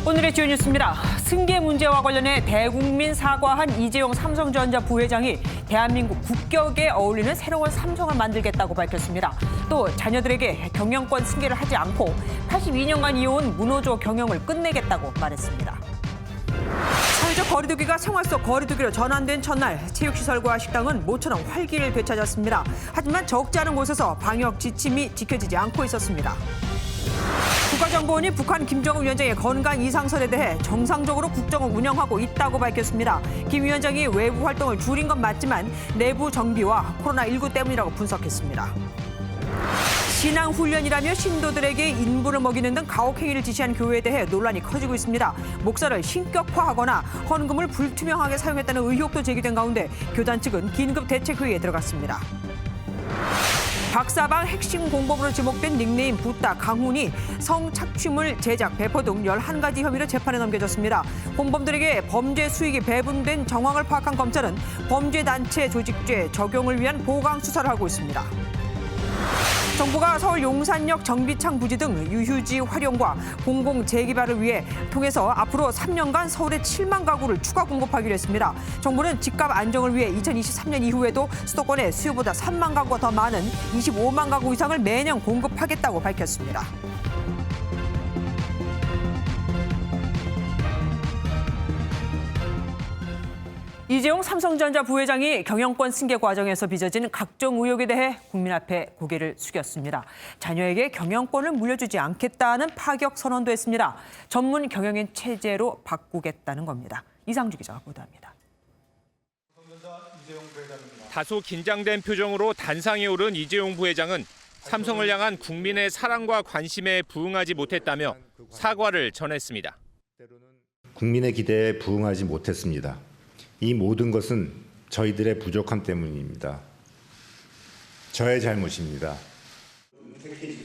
오늘의 주요 뉴스입니다. 승계 문제와 관련해 대국민 사과한 이재용 삼성전자 부회장이 대한민국 국격에 어울리는 새로운 삼성을 만들겠다고 밝혔습니다. 또 자녀들에게 경영권 승계를 하지 않고 82년간 이어온 문호조 경영을 끝내겠다고 말했습니다. 사회적 거리두기가 생활 속 거리두기로 전환된 첫날 체육시설과 식당은 모처럼 활기를 되찾았습니다. 하지만 적지 않은 곳에서 방역 지침이 지켜지지 않고 있었습니다. 국가정보원이 북한 김정은 위원장의 건강 이상설에 대해 정상적으로 국정을 운영하고 있다고 밝혔습니다. 김 위원장이 외부 활동을 줄인 건 맞지만 내부 정비와 코로나19 때문이라고 분석했습니다. 신앙훈련이라며 신도들에게 인부를 먹이는 등 가혹행위를 지시한 교회에 대해 논란이 커지고 있습니다. 목사를 신격화하거나 헌금을 불투명하게 사용했다는 의혹도 제기된 가운데 교단 측은 긴급 대책회의에 들어갔습니다. 박사방 핵심 공범으로 지목된 닉네임 붓다 강훈이 성착취물 제작, 배포 등 11가지 혐의로 재판에 넘겨졌습니다. 공범들에게 범죄 수익이 배분된 정황을 파악한 검찰은 범죄단체 조직죄 적용을 위한 보강 수사를 하고 있습니다. 정부가 서울 용산역 정비창 부지 등 유휴지 활용과 공공 재개발을 위해 통해서 앞으로 3년간 서울에 7만 가구를 추가 공급하기로 했습니다. 정부는 집값 안정을 위해 2023년 이후에도 수도권에 수요보다 3만 가구가 더 많은 25만 가구 이상을 매년 공급하겠다고 밝혔습니다. 이재용 삼성전자 부회장이 경영권 승계 과정에서 빚어진 각종 의혹에 대해 국민 앞에 고개를 숙였습니다. 자녀에게 경영권을 물려주지 않겠다는 파격 선언도 했습니다. 전문 경영인 체제로 바꾸겠다는 겁니다. 이상주 기자가 보도합니다. 다소 긴장된 표정으로 단상에 오른 이재용 부회장은 삼성을 향한 국민의 사랑과 관심에 부응하지 못했다며 사과를 전했습니다. 국민의 기대에 부응하지 못했습니다. 이 모든 것은 저희들의 부족함 때문입니다. 저의 잘못입니다.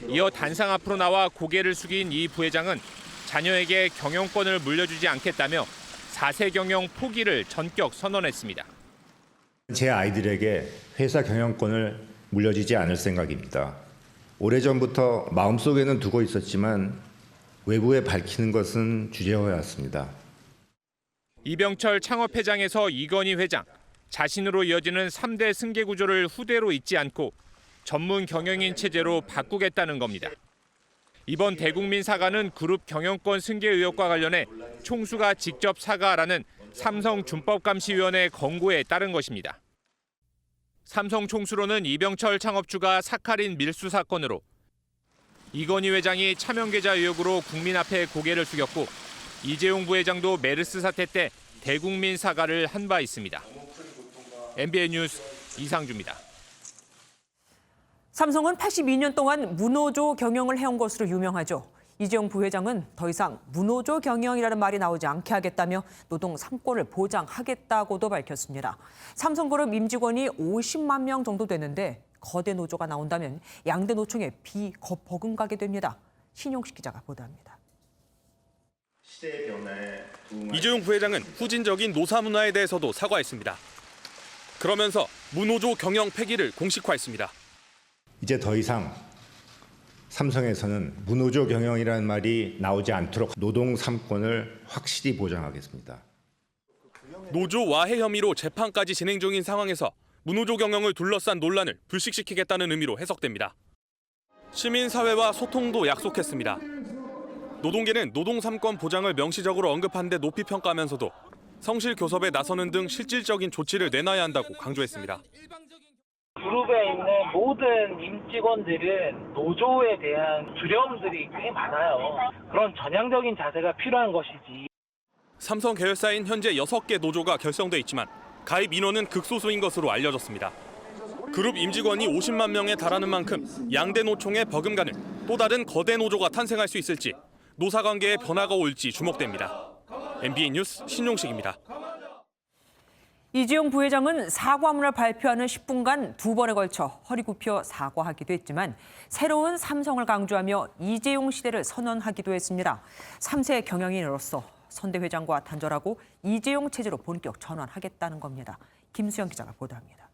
이어 단상 앞으로 나와 고개를 숙인 이 부회장은 자녀에게 경영권을 물려주지 않겠다며 4세 경영 포기를 전격 선언했습니다. 제 아이들에게 회사 경영권을 물려주지 않을 생각입니다. 오래전부터 마음속에는 두고 있었지만 외부에 밝히는 것은 주저해왔습니다. 이병철 창업회장에서 이건희 회장, 자신으로 이어지는 3대 승계 구조를 후대로 잇지 않고 전문 경영인 체제로 바꾸겠다는 겁니다. 이번 대국민 사과는 그룹 경영권 승계 의혹과 관련해 총수가 직접 사과하라는 삼성 준법감시위원회 권고에 따른 것입니다. 삼성 총수로는 이병철 창업주가 사카린 밀수 사건으로, 이건희 회장이 차명계좌 의혹으로 국민 앞에 고개를 숙였고 이재용 부회장도 메르스 사태 때 대국민 사과를 한 바 있습니다. MBN 뉴스 이상주입니다. 삼성은 82년 동안 문호조 경영을 해온 것으로 유명하죠. 이재용 부회장은 더 이상 문호조 경영이라는 말이 나오지 않게 하겠다며 노동 3권을 보장하겠다고도 밝혔습니다. 삼성그룹 임직원이 50만 명 정도 되는데 거대 노조가 나온다면 양대 노총에 버금가게 됩니다. 신용식 기자가 보도합니다. 이재용 부회장은 후진적인 노사 문화에 대해서도 사과했습니다. 그러면서 문호조 경영 폐기를 공식화했습니다. 이제 더 이상 삼성에서는 문호조 경영이라는 말이 나오지 않도록 노동 3권을 확실히 보장하겠습니다. 노조 와해 혐의로 재판까지 진행 중인 상황에서 문호조 경영을 둘러싼 논란을 불식시키겠다는 의미로 해석됩니다. 시민사회와 소통도 약속했습니다. 노동계는 노동 3권 보장을 명시적으로 언급한 데 높이 평가하면서도 성실 교섭에 나서는 등 실질적인 조치를 내놔야 한다고 강조했습니다. 그룹에 있는 모든 임직원들은 노조에 대한 두려움들이 꽤 많아요. 그런 전향적인 자세가 필요한 것이지. 삼성 계열사인 현재 6개 노조가 결성돼 있지만 가입 인원은 극소수인 것으로 알려졌습니다. 그룹 임직원이 50만 명에 달하는 만큼 양대 노총에 버금가는 또 다른 거대 노조가 탄생할 수 있을지 노사관계에 변화가 올지 주목됩니다. MBN 뉴스 신용식입니다. 이재용 부회장은 사과문을 발표하는 10분간 2번에 걸쳐 허리 굽혀 사과하기도 했지만 새로운 삼성을 강조하며 이재용 시대를 선언하기도 했습니다. 3세 경영인으로서 선대 회장과 단절하고 이재용 체제로 본격 전환하겠다는 겁니다. 김수영 기자가 보도합니다.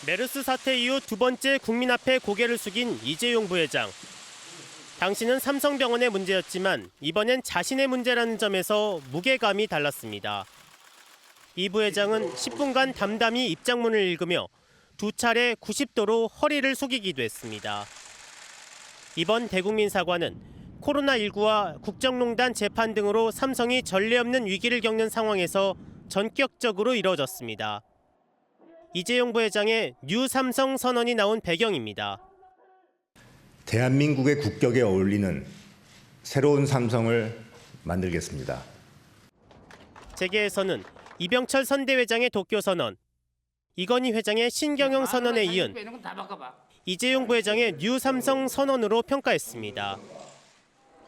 메르스 사태 이후 두 번째 국민 앞에 고개를 숙인 이재용 부회장. 당시는 삼성병원의 문제였지만 이번엔 자신의 문제라는 점에서 무게감이 달랐습니다. 이 부회장은 10분간 담담히 입장문을 읽으며 두 차례 90도로 허리를 숙이기도 했습니다. 이번 대국민 사과는 코로나19와 국정농단 재판 등으로 삼성이 전례 없는 위기를 겪는 상황에서 전격적으로 이뤄졌습니다. 이재용 부회장의 뉴 삼성 선언이 나온 배경입니다. 대한민국의 국격에 어울리는 새로운 삼성을 만들겠습니다. 재계에서는 이병철 선대회장의 도쿄 선언, 이건희 회장의 신경영 선언에 이은 이재용 부회장의 뉴 삼성 선언으로 평가했습니다.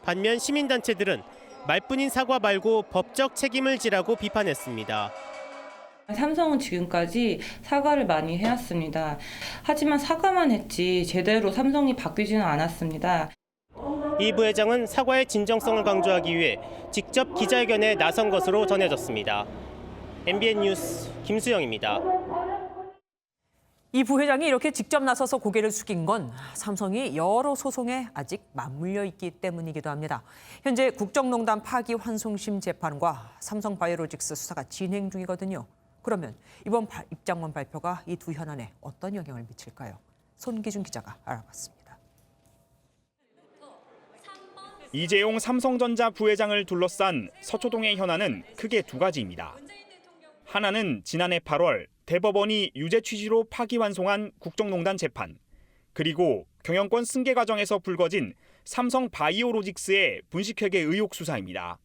반면 시민단체들은 말뿐인 사과 말고 법적 책임을 지라고 비판했습니다. 삼성은 지금까지 사과를 많이 해왔습니다. 하지만 사과만 했지 제대로 삼성이 바뀌지는 않았습니다. 이 부회장은 사과의 진정성을 강조하기 위해 직접 기자회견에 나선 것으로 전해졌습니다. MBN 뉴스 김수영입니다. 이 부회장이 이렇게 직접 나서서 고개를 숙인 건 삼성이 여러 소송에 아직 맞물려 있기 때문이기도 합니다. 현재 국정농단 파기환송심 재판과 삼성바이오로직스 수사가 진행 중이거든요. 그러면 이번 입장문 발표가 이 두 현안에 어떤 영향을 미칠까요? 손기준 기자가 알아봤습니다. 이재용 삼성전자 부회장을 둘러싼 서초동의 현안은 크게 두 가지입니다. 하나는 지난해 8월 대법원이 유죄 취지로 파기환송한 국정농단 재판, 그리고 경영권 승계 과정에서 불거진 삼성바이오로직스의 분식회계 의혹 수사입니다.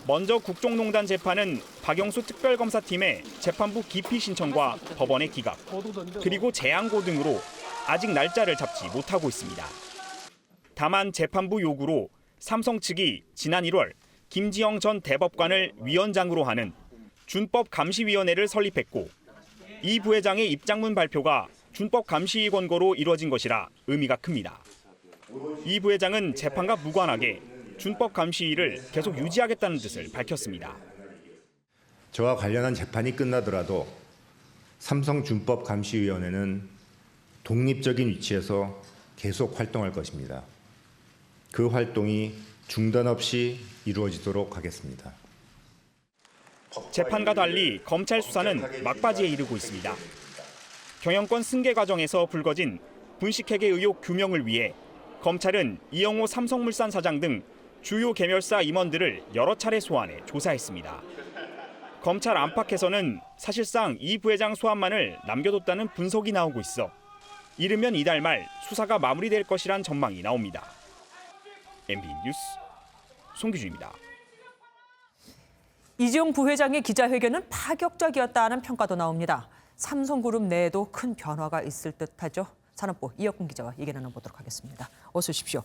먼저 국정농단 재판은 박영수 특별검사팀의 재판부 기피 신청과 법원의 기각, 그리고 재항고 등으로 아직 날짜를 잡지 못하고 있습니다. 다만 재판부 요구로 삼성 측이 지난 1월 김지영 전 대법관을 위원장으로 하는 준법감시위원회를 설립했고, 이 부회장의 입장문 발표가 준법감시위 권고로 이루어진 것이라 의미가 큽니다. 이 부회장은 재판과 무관하게 준법감시위를 계속 유지하겠다는 뜻을 밝혔습니다. 저와 관련한 재판이 끝나더라도 삼성준법감시위원회는 독립적인 위치에서 계속 활동할 것입니다. 그 활동이 중단 없이 이루어지도록 하겠습니다. 재판과 달리 검찰 수사는 막바지에 이르고 있습니다. 경영권 승계 과정에서 불거진 분식회계 의혹 규명을 위해 검찰은 이영호 삼성물산 사장 등 주요 계열사 임원들을 여러 차례 소환해 조사했습니다. 검찰 안팎에서는 사실상 이 부회장 소환만을 남겨뒀다는 분석이 나오고 있어 이르면 이달 말 수사가 마무리될 것이란 전망이 나옵니다. MBN 뉴스 송규주입니다. 이재용 부회장의 기자회견은 파격적이었다는 평가도 나옵니다. 삼성그룹 내에도 큰 변화가 있을 듯하죠. 산업부 이혁근 기자와 얘기 나눠보도록 하겠습니다. 어서 오십시오.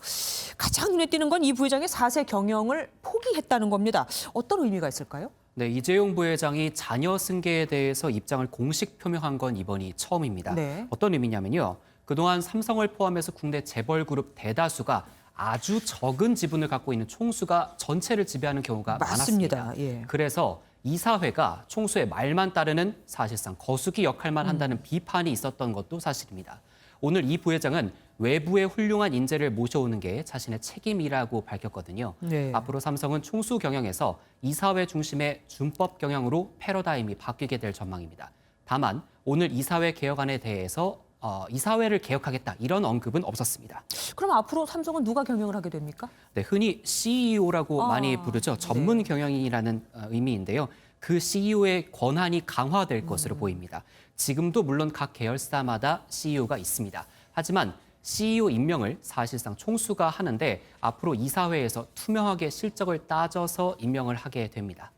가장 눈에 띄는 건 이 부회장의 4세 경영을 포기했다는 겁니다. 어떤 의미가 있을까요? 네, 이재용 부회장이 자녀 승계에 대해서 입장을 공식 표명한 건 이번이 처음입니다. 네. 어떤 의미냐면요. 그동안 삼성을 포함해서 국내 재벌그룹 대다수가 아주 적은 지분을 갖고 있는 총수가 전체를 지배하는 경우가 맞습니다. 많았습니다. 예. 그래서 이사회가 총수의 말만 따르는 사실상 거수기 역할만 한다는 비판이 있었던 것도 사실입니다. 오늘 이 부회장은 외부의 훌륭한 인재를 모셔오는 게 자신의 책임이라고 밝혔거든요. 네. 앞으로 삼성은 총수 경영에서 이사회 중심의 준법 경영으로 패러다임이 바뀌게 될 전망입니다. 다만 오늘 이사회 개혁안에 대해서 이사회를 개혁하겠다 이런 언급은 없었습니다. 그럼 앞으로 삼성은 누가 경영을 하게 됩니까? 네, 흔히 CEO라고 많이 부르죠. 전문 경영인이라는 의미인데요. 그 CEO의 권한이 강화될 것으로 보입니다. 지금도 물론 각 계열사마다 CEO가 있습니다. 하지만 CEO 임명을 사실상 총수가 하는데 앞으로 이사회에서 투명하게 실적을 따져서 임명을 하게 됩니다.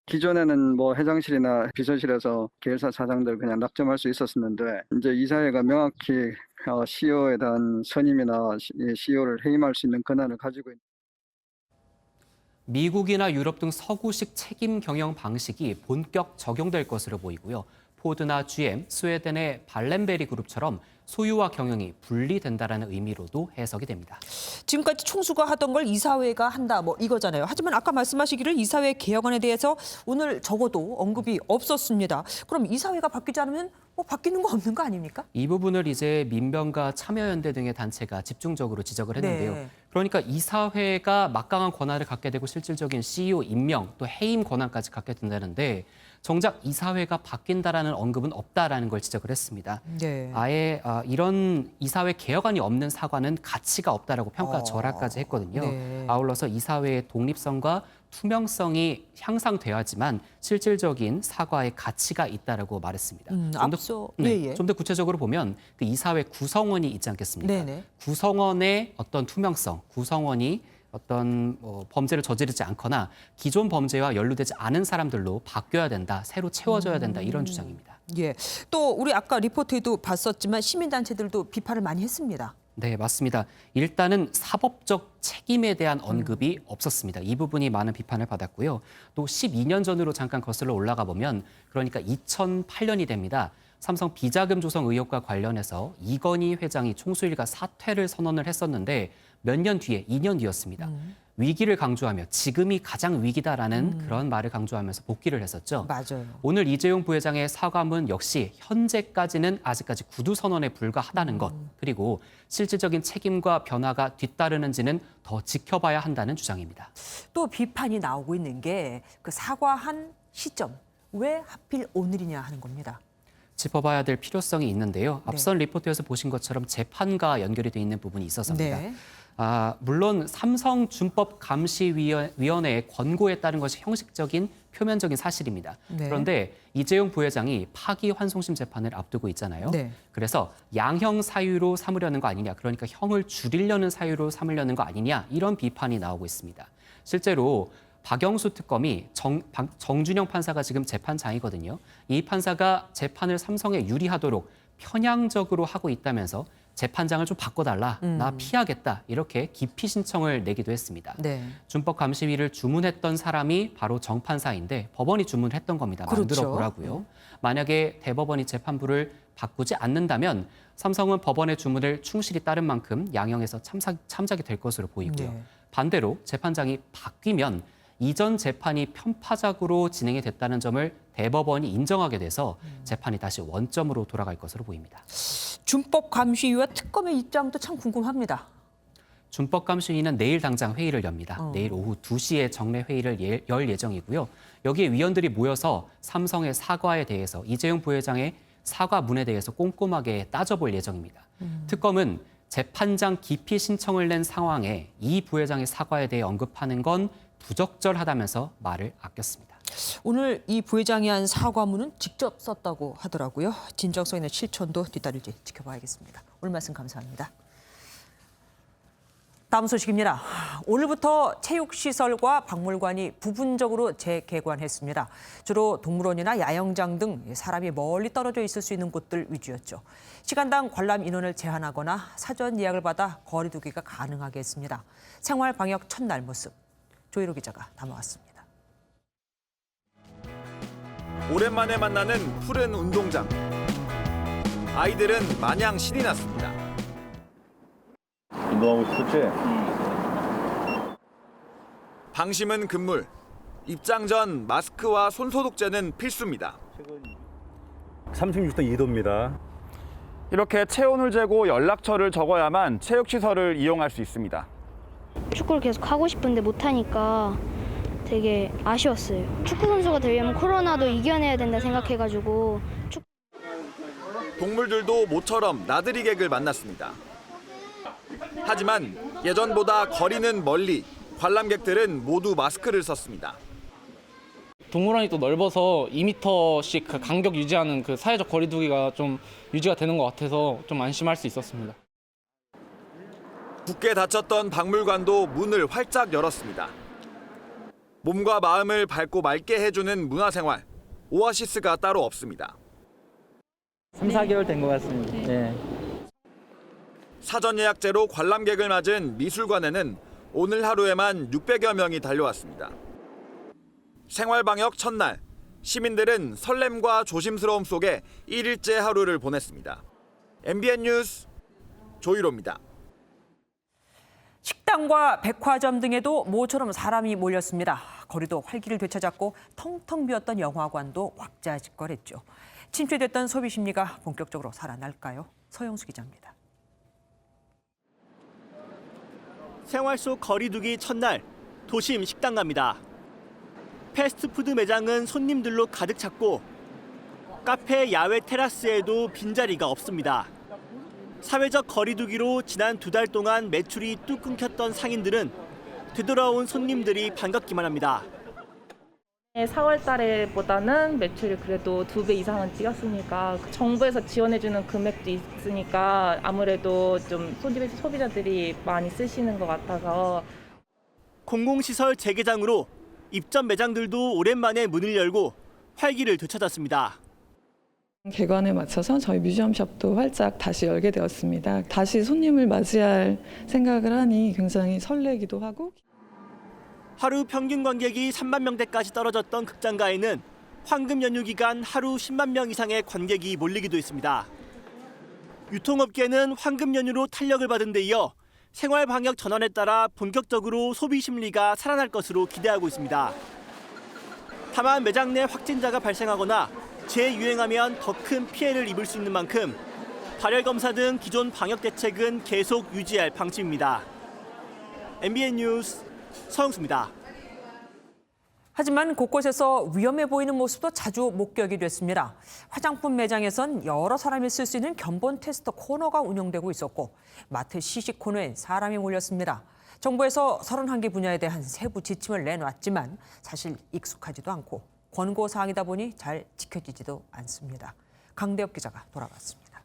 기존에는 뭐 회장실이나 비서실에서 계열사 사장들 그냥 낙점할 수 있었었는데 이제 이사회가 명확히 CEO에 대한 선임이나 CEO를 해임할 수 있는 권한을 가지고 있는. 미국이나 유럽 등 서구식 책임 경영 방식이 본격 적용될 것으로 보이고요. 포드나 GM, 스웨덴의 발렌베리 그룹처럼 소유와 경영이 분리된다라는 의미로도 해석이 됩니다. 지금까지 총수가 하던 걸 이사회가 한다 뭐 이거잖아요. 하지만 아까 말씀하시기를 이사회 개혁안에 대해서 오늘 적어도 언급이 없었습니다. 그럼 이사회가 바뀌지 않으면 바뀌는 거 없는 거 아닙니까? 이 부분을 이제 민변과 참여연대 등의 단체가 집중적으로 지적을 했는데요. 네. 그러니까 이사회가 막강한 권한을 갖게 되고 실질적인 CEO 임명 또 해임 권한까지 갖게 된다는데 정작 이사회가 바뀐다라는 언급은 없다라는 걸 지적을 했습니다. 네. 아예 이런 이사회 개혁안이 없는 사과는 가치가 없다라고 평가 절하까지 했거든요. 네. 아울러서 이사회의 독립성과 투명성이 향상돼야지만 실질적인 사과의 가치가 있다라고 말했습니다. 앞서 좀 더 구체적으로 보면 그 이사회 구성원이 있지 않겠습니까? 네네. 구성원의 어떤 투명성, 구성원이 어떤 범죄를 저지르지 않거나 기존 범죄와 연루되지 않은 사람들로 바뀌어야 된다, 새로 채워져야 된다 이런 주장입니다. 예. 또 우리 아까 리포트에도 봤었지만 시민단체들도 비판을 많이 했습니다. 네, 맞습니다. 일단은 사법적 책임에 대한 언급이 없었습니다. 이 부분이 많은 비판을 받았고요. 또 12년 전으로 잠깐 거슬러 올라가 보면 그러니까 2008년이 됩니다. 삼성 비자금 조성 의혹과 관련해서 이건희 회장이 총수일가 사퇴를 선언을 했었는데 몇 년 뒤에 2년 뒤였습니다. 위기를 강조하며 지금이 가장 위기다라는 그런 말을 강조하면서 복귀를 했었죠. 맞아요. 오늘 이재용 부회장의 사과문 역시 현재까지는 아직까지 구두 선언에 불과하다는 것, 그리고 실질적인 책임과 변화가 뒤따르는지는 더 지켜봐야 한다는 주장입니다. 또 비판이 나오고 있는 게 그 사과한 시점, 왜 하필 오늘이냐 하는 겁니다. 짚어봐야 될 필요성이 있는데요. 앞선 리포트에서 보신 것처럼 재판과 연결이 돼 있는 부분이 있어서입니다. 네. 물론 삼성준법감시위원회의 권고에 따른 것이 형식적인 표면적인 사실입니다. 네. 그런데 이재용 부회장이 파기환송심 재판을 앞두고 있잖아요. 네. 그래서 양형 사유로 삼으려는 거 아니냐, 그러니까 형을 줄이려는 사유로 삼으려는 거 아니냐 이런 비판이 나오고 있습니다. 실제로 박영수 특검이 정준영 판사가 지금 재판장이거든요. 이 판사가 재판을 삼성에 유리하도록 편향적으로 하고 있다면서 재판장을 좀 바꿔달라, 나 피하겠다 이렇게 기피 신청을 내기도 했습니다. 네. 준법감시위를 주문했던 사람이 바로 정 판사인데 법원이 주문했던 겁니다. 그렇죠. 만들어 보라고요. 만약에 대법원이 재판부를 바꾸지 않는다면 삼성은 법원의 주문을 충실히 따른 만큼 양형에서 참작이 될 것으로 보이고요. 네. 반대로 재판장이 바뀌면 이전 재판이 편파적으로 진행이 됐다는 점을 대법원이 인정하게 돼서 재판이 다시 원점으로 돌아갈 것으로 보입니다. 준법감시위와 특검의 입장도 참 궁금합니다. 준법감시위는 내일 당장 회의를 엽니다. 내일 오후 2시에 정례 회의를 열 예정이고요. 여기에 위원들이 모여서 삼성의 사과에 대해서 이재용 부회장의 사과문에 대해서 꼼꼼하게 따져볼 예정입니다. 특검은 재판장 기피 신청을 낸 상황에 이 부회장의 사과에 대해 언급하는 건 부적절하다면서 말을 아꼈습니다. 오늘 이 부회장이 한 사과문은 직접 썼다고 하더라고요. 진정성 있는 실천도 뒤따를지 지켜봐야겠습니다. 오늘 말씀 감사합니다. 다음 소식입니다. 오늘부터 체육시설과 박물관이 부분적으로 재개관했습니다. 주로 동물원이나 야영장 등 사람이 멀리 떨어져 있을 수 있는 곳들 위주였죠. 시간당 관람 인원을 제한하거나 사전 예약을 받아 거리 두기가 가능하게 했습니다. 생활 방역 첫날 모습, 조희로 기자가 담아왔습니다. 오랜만에 만나는 푸른 운동장. 아이들은 마냥 신이 났습니다. 운동하고 싶었지? 방심은 금물. 입장 전 마스크와 손소독제는 필수입니다. 36도 2도입니다. 이렇게 체온을 재고 연락처를 적어야만 체육시설을 이용할 수 있습니다. 축구를 계속 하고 싶은데 못하니까 되게 아쉬웠어요. 축구 선수가 되려면 코로나도 이겨내야 된다 생각해가지고. 동물들도 모처럼 나들이객을 만났습니다. 하지만 예전보다 거리는 멀리, 관람객들은 모두 마스크를 썼습니다. 동물원이 또 넓어서 2m씩 그 간격 유지하는 그 사회적 거리 두기가 좀 유지가 되는 것 같아서 좀 안심할 수 있었습니다. 굳게 닫혔던 박물관도 문을 활짝 열었습니다. 몸과 마음을 밝고 맑게 해주는 문화생활, 오아시스가 따로 없습니다. 3, 4개월 된 것 같습니다. 네. 사전 예약제로 관람객을 맞은 미술관에는 오늘 하루에만 600여 명이 달려왔습니다. 생활방역 첫날, 시민들은 설렘과 조심스러움 속에 1일째 하루를 보냈습니다. MBN 뉴스 조희로입니다. 식당과 백화점 등에도 모처럼 사람이 몰렸습니다. 거리도 활기를 되찾았고 텅텅 비었던 영화관도 왁자지껄했죠. 침체됐던 소비 심리가 본격적으로 살아날까요? 서영수 기자입니다. 생활 속 거리두기 첫날 도심 식당 갑니다. 패스트푸드 매장은 손님들로 가득 찼고 카페 야외 테라스에도 빈자리가 없습니다. 사회적 거리두기로 지난 2달 동안 매출이 뚝 끊겼던 상인들은 되돌아온 손님들이 반갑기만 합니다. 4월 달에보다는 매출이 그래도 2배 이상은 뛰었으니까 정부에서 지원해주는 금액도 있으니까 아무래도 좀 소비자들이 많이 쓰시는 것 같아서. 공공시설 재개장으로 입점 매장들도 오랜만에 문을 열고 활기를 되찾았습니다. 개관에 맞춰서 저희 뮤지엄샵도 활짝 다시 열게 되었습니다. 다시 손님을 맞이할 생각을 하니 굉장히 설레기도 하고. 하루 평균 관객이 3만 명대까지 떨어졌던 극장가에는 황금 연휴 기간 하루 10만 명 이상의 관객이 몰리기도 했습니다. 유통업계는 황금 연휴로 탄력을 받은 데 이어 생활 방역 전환에 따라 본격적으로 소비 심리가 살아날 것으로 기대하고 있습니다. 다만 매장 내 확진자가 발생하거나 재유행하면 더 큰 피해를 입을 수 있는 만큼 발열 검사 등 기존 방역 대책은 계속 유지할 방침입니다. MBN 뉴스 서영수입니다. 하지만 곳곳에서 위험해 보이는 모습도 자주 목격이 됐습니다. 화장품 매장에선 여러 사람이 쓸 수 있는 견본 테스트 코너가 운영되고 있었고 마트 시식 코너엔 사람이 몰렸습니다. 정부에서 31개 분야에 대한 세부 지침을 내놨지만 사실 익숙하지도 않고 권고사항이다 보니 잘 지켜지지도 않습니다. 강대엽 기자가 돌아왔습니다.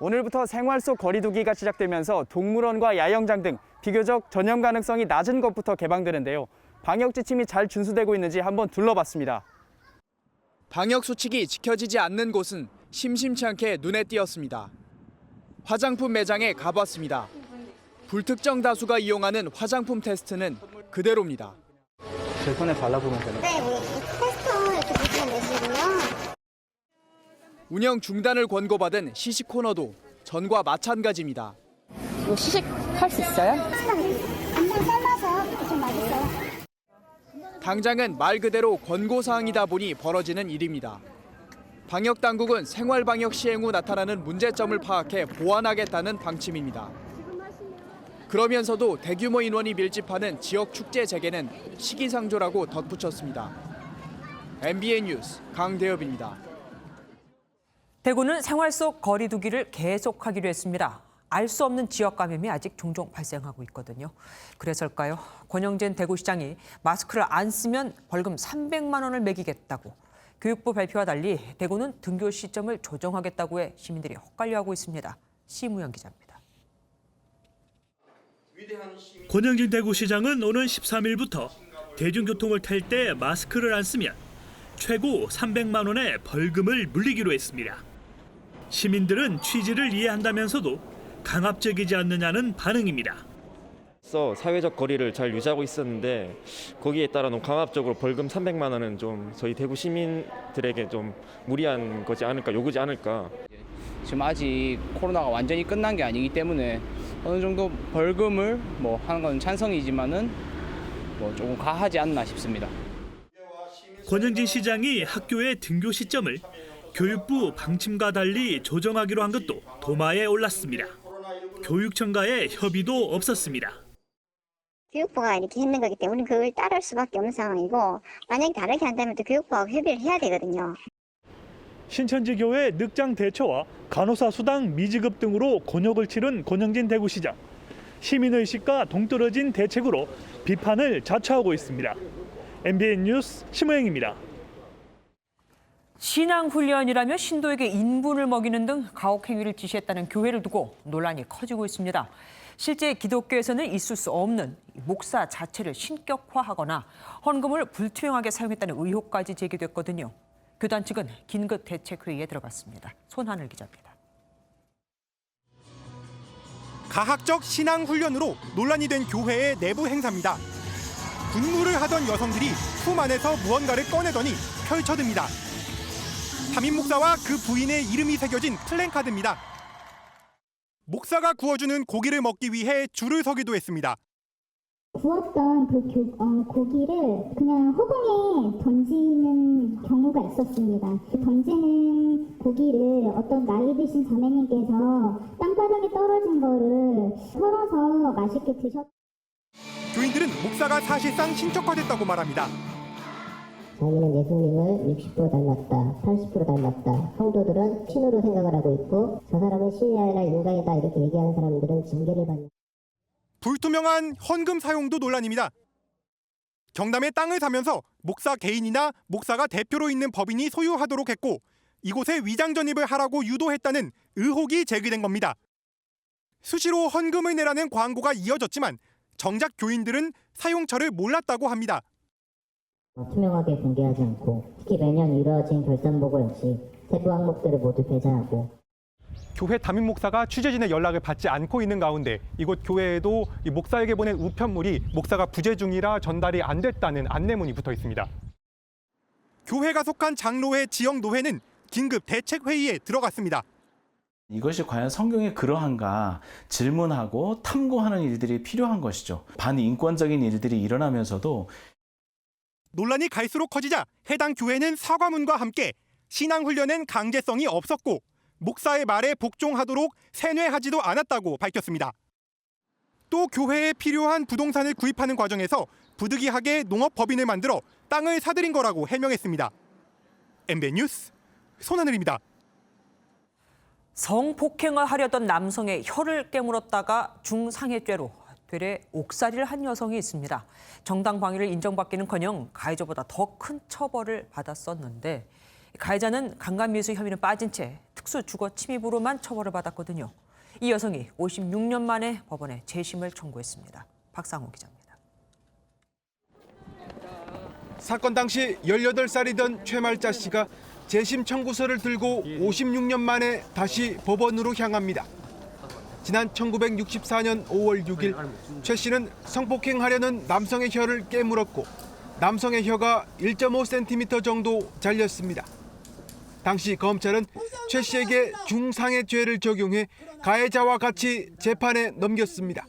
오늘부터 생활 속 거리두기가 시작되면서 동물원과 야영장 등 비교적 전염 가능성이 낮은 것부터 개방되는데요. 방역 지침이 잘 준수되고 있는지 한번 둘러봤습니다. 방역 수칙이 지켜지지 않는 곳은 심심치 않게 눈에 띄었습니다. 화장품 매장에 가봤습니다. 불특정 다수가 이용하는 화장품 테스트는 그대로입니다. 제 손에 발라보면 되나요? 네, 테스터 이렇게 보시면 되시고요. 운영 중단을 권고받은 시식 코너도 전과 마찬가지입니다. 이거 시식할 수 있어요? 간장 삶아서 이렇게 좀 맛있어요. 당장은 말 그대로 권고사항이다 보니 벌어지는 일입니다. 방역당국은 생활방역 시행 후 나타나는 문제점을 파악해 보완하겠다는 방침입니다. 그러면서도 대규모 인원이 밀집하는 지역 축제 재개는 시기상조라고 덧붙였습니다. MBN 뉴스 강대엽입니다. 대구는 생활 속 거리두기를 계속하기로 했습니다. 알 수 없는 지역 감염이 아직 종종 발생하고 있거든요. 그래서일까요? 권영진 대구시장이 마스크를 안 쓰면 벌금 300만 원을 매기겠다고. 교육부 발표와 달리 대구는 등교 시점을 조정하겠다고 해 시민들이 헛갈려하고 있습니다. 시무영 기자입니다. 권영진 대구시장은 오는 13일부터 대중교통을 탈 때 마스크를 안 쓰면 최고 300만 원의 벌금을 물리기로 했습니다. 시민들은 취지를 이해한다면서도 강압적이지 않느냐는 반응입니다. 사회적 거리를 잘 유지하고 있었는데 거기에 따라 너무 강압적으로 벌금 300만 원은 좀 저희 대구 시민들에게 좀 무리한 거지 않을까, 요구지 않을까. 지금 아직 코로나가 완전히 끝난 게 아니기 때문에 어느 정도 벌금을 하는 건 찬성이지만은 조금 과하지 않나 싶습니다. 권영진 시장이 학교의 등교 시점을 교육부 방침과 달리 조정하기로 한 것도 도마에 올랐습니다. 교육청과의 협의도 없었습니다. 교육부가 이렇게 했는 거기 때문에 그걸 따를 수밖에 없는 상황이고 만약에 다르게 한다면 또 교육부하고 협의를 해야 되거든요. 신천지교회 늑장 대처와 간호사 수당 미지급 등으로 곤욕을 치른 권영진 대구시장. 시민의식과 동떨어진 대책으로 비판을 자초하고 있습니다. MBN 뉴스 심우영입니다. 신앙훈련이라며 신도에게 인분을 먹이는 등 가혹 행위를 지시했다는 교회를 두고 논란이 커지고 있습니다. 실제 기독교에서는 있을 수 없는 목사 자체를 신격화하거나 헌금을 불투명하게 사용했다는 의혹까지 제기됐거든요. 교단 측은 긴급 대책회의에 들어갔습니다. 손하늘 기자입니다. 가학적 신앙훈련으로 논란이 된 교회의 내부 행사입니다. 분무를 하던 여성들이 품 안에서 무언가를 꺼내더니 펼쳐듭니다. 담임 목사와 그 부인의 이름이 새겨진 플랜카드입니다. 목사가 구워주는 고기를 먹기 위해 줄을 서기도 했습니다. 구웠던 그 고기를 그냥 허공에 던지는 경우가 있었습니다. 던지는 고기를 어떤 나이 드신 자매님께서 땅바닥에 떨어진 거를 썰어서 맛있게 드셨. 교인들은 목사가 사실상 신격화됐다고 말합니다. 자기는 예수님을 60% 닮았다, 80% 닮았다. 성도들은 신으로 생각을 하고 있고 저 사람은 신이 아니라 인간이다 이렇게 얘기하는 사람들은 징계를 받는. 불투명한 헌금 사용도 논란입니다. 경남에 땅을 사면서 목사 개인이나 목사가 대표로 있는 법인이 소유하도록 했고 이곳에 위장 전입을 하라고 유도했다는 의혹이 제기된 겁니다. 수시로 헌금을 내라는 광고가 이어졌지만 정작 교인들은 사용처를 몰랐다고 합니다. 투명하게 공개하지 않고 특히 매년 이루어진 결산보고 역시 세부 항목들을 모두 배제하고. 교회 담임 목사가 취재진의 연락을 받지 않고 있는 가운데 이곳 교회에도 이 목사에게 보낸 우편물이 목사가 부재 중이라 전달이 안 됐다는 안내문이 붙어 있습니다. 교회가 속한 장로회 지역 노회는 긴급 대책 회의에 들어갔습니다. 이것이 과연 성경에 그러한가 질문하고 탐구하는 일들이 필요한 것이죠. 반인권적인 일들이 일어나면서도 논란이 갈수록 커지자 해당 교회는 사과문과 함께 신앙훈련엔 강제성이 없었고 목사의 말에 복종하도록 세뇌하지도 않았다고 밝혔습니다. 또 교회에 필요한 부동산을 구입하는 과정에서 부득이하게 농업법인을 만들어 땅을 사들인 거라고 해명했습니다. MBN 뉴스 손하늘입니다. 성폭행을 하려던 남성의 혀를 깨물었다가 중상해죄로 되레 옥살이를 한 여성이 있습니다. 정당 방위를 인정받기는커녕 가해자보다 더 큰 처벌을 받았었는데 가해자는 강간미수 혐의는 빠진 채 특수 주거 침입으로만 처벌을 받았거든요. 이 여성이 56년 만에 법원에 재심을 청구했습니다. 박상호 기자입니다. 사건 당시 18살이던 최말자 씨가 재심 청구서를 들고 56년 만에 다시 법원으로 향합니다. 지난 1964년 5월 6일 최 씨는 성폭행하려는 남성의 혀를 깨물었고 남성의 혀가 1.5cm 정도 잘렸습니다. 당시 검찰은 최 씨에게 중상해죄를 적용해 가해자와 같이 재판에 넘겼습니다.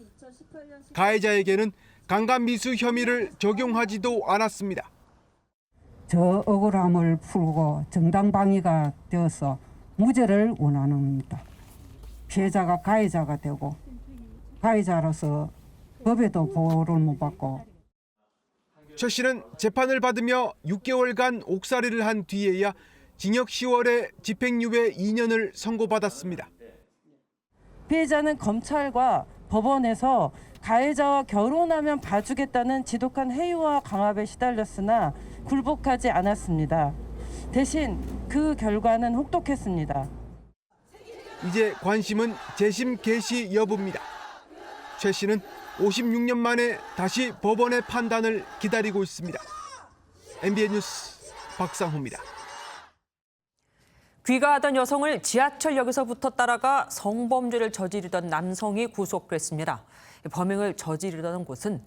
가해자에게는 강간미수 혐의를 적용하지도 않았습니다. 저 억울함을 풀고 정당방위가 되어서 무죄를 원합니다. 피해자가 가해자가 되고 가해자로서 법에도 보호를 못 받고. 최 씨는 재판을 받으며 6개월간 옥살이를 한 뒤에야 징역 10월에 집행유예 2년을 선고받았습니다. 피해자는 검찰과 법원에서 가해자와 결혼하면 봐주겠다는 지독한 회유와 강압에 시달렸으나 굴복하지 않았습니다. 대신 그 결과는 혹독했습니다. 이제 관심은 재심 개시 여부입니다. 최 씨는 56년 만에 다시 법원의 판단을 기다리고 있습니다. MBN 뉴스 박상호입니다. 귀가하던 여성을 지하철역에서부터 따라가 성범죄를 저지르던 남성이 구속됐습니다. 범행을 저지르던 곳은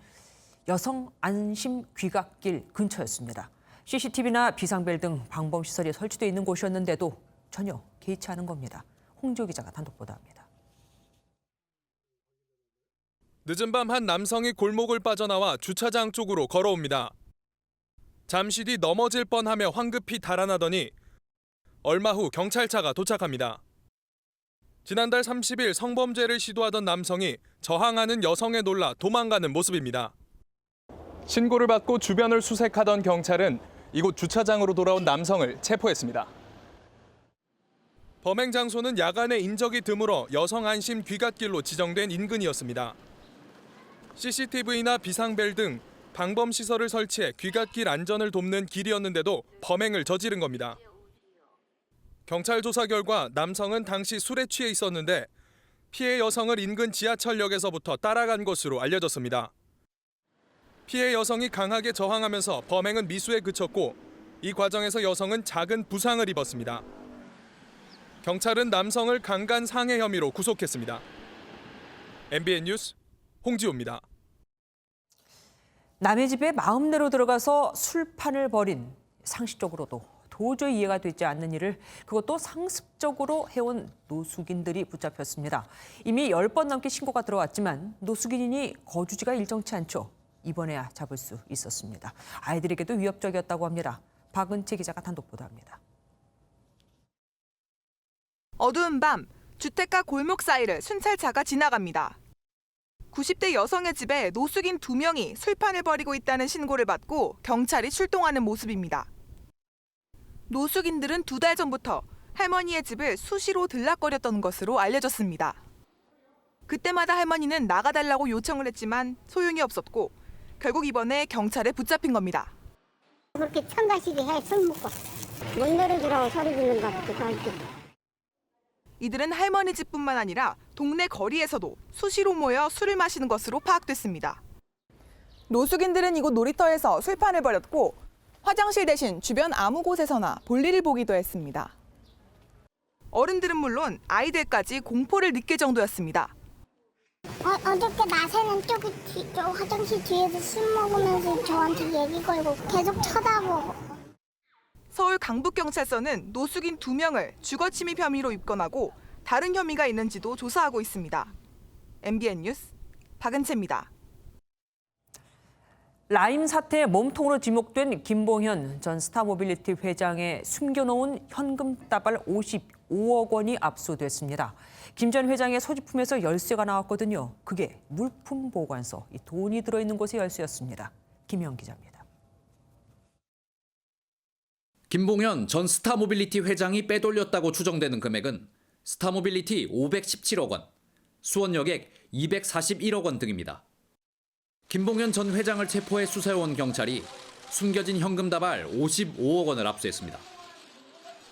여성 안심 귀갓길 근처였습니다. CCTV나 비상벨 등 방범시설이 설치돼 있는 곳이었는데도 전혀 개의치 않은 겁니다. 홍지호 기자가 단독 보도합니다. 늦은 밤 한 남성이 골목을 빠져나와 주차장 쪽으로 걸어옵니다. 잠시 뒤 넘어질 뻔하며 황급히 달아나더니 얼마 후 경찰차가 도착합니다. 지난달 30일 성범죄를 시도하던 남성이 저항하는 여성에 놀라 도망가는 모습입니다. 신고를 받고 주변을 수색하던 경찰은 이곳 주차장으로 돌아온 남성을 체포했습니다. 범행 장소는 야간에 인적이 드물어 여성 안심 귀갓길로 지정된 인근이었습니다. CCTV나 비상벨 등 방범시설을 설치해 귀갓길 안전을 돕는 길이었는데도 범행을 저지른 겁니다. 경찰 조사 결과 남성은 당시 술에 취해 있었는데 피해 여성을 인근 지하철역에서부터 따라간 것으로 알려졌습니다. 피해 여성이 강하게 저항하면서 범행은 미수에 그쳤고 이 과정에서 여성은 작은 부상을 입었습니다. 경찰은 남성을 강간 상해 혐의로 구속했습니다. MBN 뉴스 홍지호입니다. 남의 집에 마음대로 들어가서 술판을 벌인 상식적으로도 도저히 이해가 되지 않는 일을 그것도 상습적으로 해온 노숙인들이 붙잡혔습니다. 이미 10번 넘게 신고가 들어왔지만 노숙인이 거주지가 일정치 않죠. 입원해야 잡을 수 있었습니다. 아이들에게도 위협적이었다고 합니다. 박은채 기자가 단독 보도합니다. 어두운 밤 주택가 골목 사이를 순찰차가 지나갑니다. 90대 여성의 집에 노숙인 2명이 술판을 벌이고 있다는 신고를 받고 경찰이 출동하는 모습입니다. 노숙인들은 2달 전부터 할머니의 집을 수시로 들락거렸던 것으로 알려졌습니다. 그때마다 할머니는 나가달라고 요청을 했지만 소용이 없었고 결국 이번에 경찰에 붙잡힌 겁니다. 그렇게 청가시게 해, 술 먹고. 문 열어주라고 소리 지르는 것 같아. 이들은 할머니 집뿐만 아니라 동네 거리에서도 수시로 모여 술을 마시는 것으로 파악됐습니다. 노숙인들은 이곳 놀이터에서 술판을 벌였고 화장실 대신 주변 아무 곳에서나 볼일을 보기도 했습니다. 어른들은 물론 아이들까지 공포를 느낄 정도였습니다. 어저께 낮에는 저기 화장실 뒤에서 술 먹으면서 저한테 얘기 걸고 계속 쳐다보고. 서울 강북경찰서는 노숙인 2명을 주거침입 혐의로 입건하고 다른 혐의가 있는지도 조사하고 있습니다. MBN 뉴스 박은채입니다. 라임 사태의 몸통으로 지목된 김봉현 전 스타모빌리티 회장의 숨겨놓은 현금 다발 55억 원이 압수됐습니다. 김 전 회장의 소지품에서 열쇠가 나왔거든요. 그게 물품 보관소, 이 돈이 들어있는 곳의 열쇠였습니다. 김영 기자입니다. 김봉현 전 스타모빌리티 회장이 빼돌렸다고 추정되는 금액은 스타모빌리티 517억 원, 수원여객 241억 원 등입니다. 김봉현 전 회장을 체포해 수사해온 경찰이 숨겨진 현금 다발 55억 원을 압수했습니다.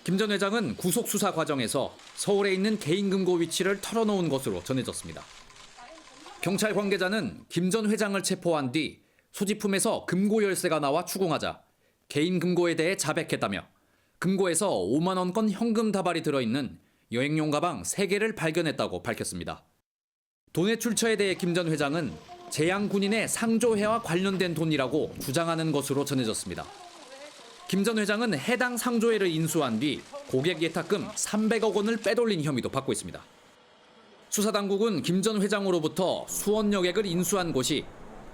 김 전 회장은 구속 수사 과정에서 서울에 있는 개인 금고 위치를 털어놓은 것으로 전해졌습니다. 경찰 관계자는 김 전 회장을 체포한 뒤 소지품에서 금고 열쇠가 나와 추궁하자 개인 금고에 대해 자백했다며 금고에서 5만 원권 현금 다발이 들어있는 여행용 가방 3개를 발견했다고 밝혔습니다. 돈의 출처에 대해 김 전 회장은 재양 군인의 상조회와 관련된 돈이라고 주장하는 것으로 전해졌습니다. 김 전 회장은 해당 상조회를 인수한 뒤 고객 예탁금 300억 원을 빼돌린 혐의도 받고 있습니다. 수사당국은 김 전 회장으로부터 수원여객을 인수한 곳이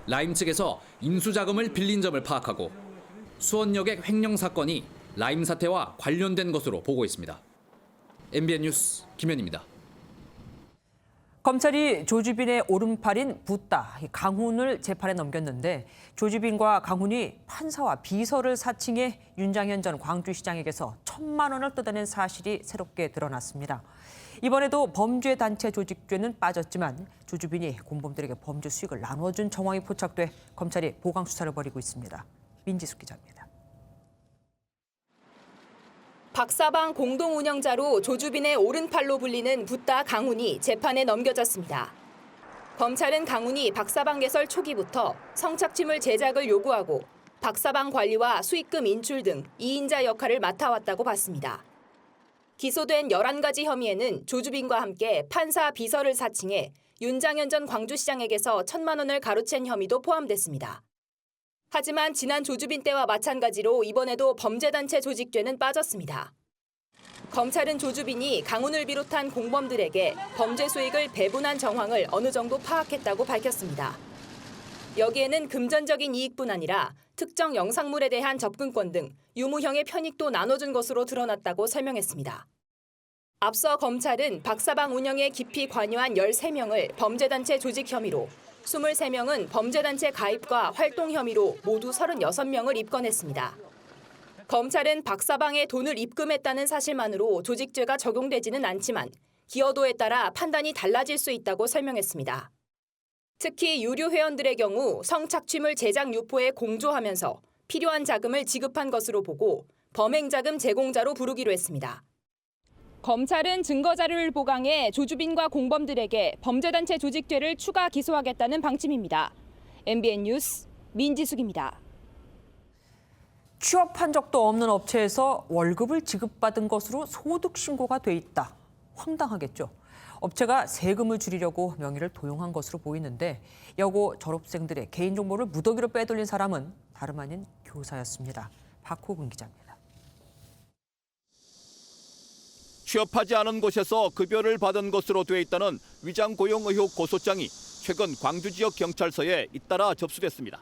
라임 측에서 인수자금을 빌린 점을 파악하고 수원여객 횡령 사건이 라임 사태와 관련된 것으로 보고 있습니다. MBN 뉴스 김현입니다. 검찰이 조주빈의 오른팔인 붓다 강훈을 재판에 넘겼는데 조주빈과 강훈이 판사와 비서를 사칭해 윤장현 전 광주시장에게서 1,000만 원을 뜯어낸 사실이 새롭게 드러났습니다. 이번에도 범죄단체 조직죄는 빠졌지만 조주빈이 공범들에게 범죄 수익을 나눠준 정황이 포착돼 검찰이 보강 수사를 벌이고 있습니다. 민지숙 기자입니다. 박사방 공동 운영자로 조주빈의 오른팔로 불리는 붓다 강훈이 재판에 넘겨졌습니다. 검찰은 강훈이 박사방 개설 초기부터 성착취물 제작을 요구하고 박사방 관리와 수익금 인출 등 2인자 역할을 맡아왔다고 봤습니다. 기소된 11가지 혐의에는 조주빈과 함께 판사 비서를 사칭해 윤장현 전 광주시장에게서 1,000만 원을 가로챈 혐의도 포함됐습니다. 하지만 지난 조주빈 때와 마찬가지로 이번에도 범죄단체 조직죄는 빠졌습니다. 검찰은 조주빈이 강훈을 비롯한 공범들에게 범죄 수익을 배분한 정황을 어느 정도 파악했다고 밝혔습니다. 여기에는 금전적인 이익뿐 아니라 특정 영상물에 대한 접근권 등 유무형의 편익도 나눠준 것으로 드러났다고 설명했습니다. 앞서 검찰은 박사방 운영에 깊이 관여한 13명을 범죄단체 조직 혐의로 23명은 범죄단체 가입과 활동 혐의로 모두 36명을 입건했습니다. 검찰은 박사방에 돈을 입금했다는 사실만으로 조직죄가 적용되지는 않지만 기여도에 따라 판단이 달라질 수 있다고 설명했습니다. 특히 유료 회원들의 경우 성착취물 제작 유포에 공조하면서 필요한 자금을 지급한 것으로 보고 범행자금 제공자로 부르기로 했습니다. 검찰은 증거자료를 보강해 조주빈과 공범들에게 범죄단체 조직죄를 추가 기소하겠다는 방침입니다. MBN 뉴스 민지숙입니다. 취업한 적도 없는 업체에서 월급을 지급받은 것으로 소득 신고가 돼 있다. 황당하겠죠. 업체가 세금을 줄이려고 명의를 도용한 것으로 보이는데 여고 졸업생들의 개인정보를 무더기로 빼돌린 사람은 다름 아닌 교사였습니다. 박호근 기자입니다. 취업하지 않은 곳에서 급여를 받은 것으로 돼 있다는 위장 고용 의혹 고소장이 최근 광주 지역 경찰서에 잇따라 접수됐습니다.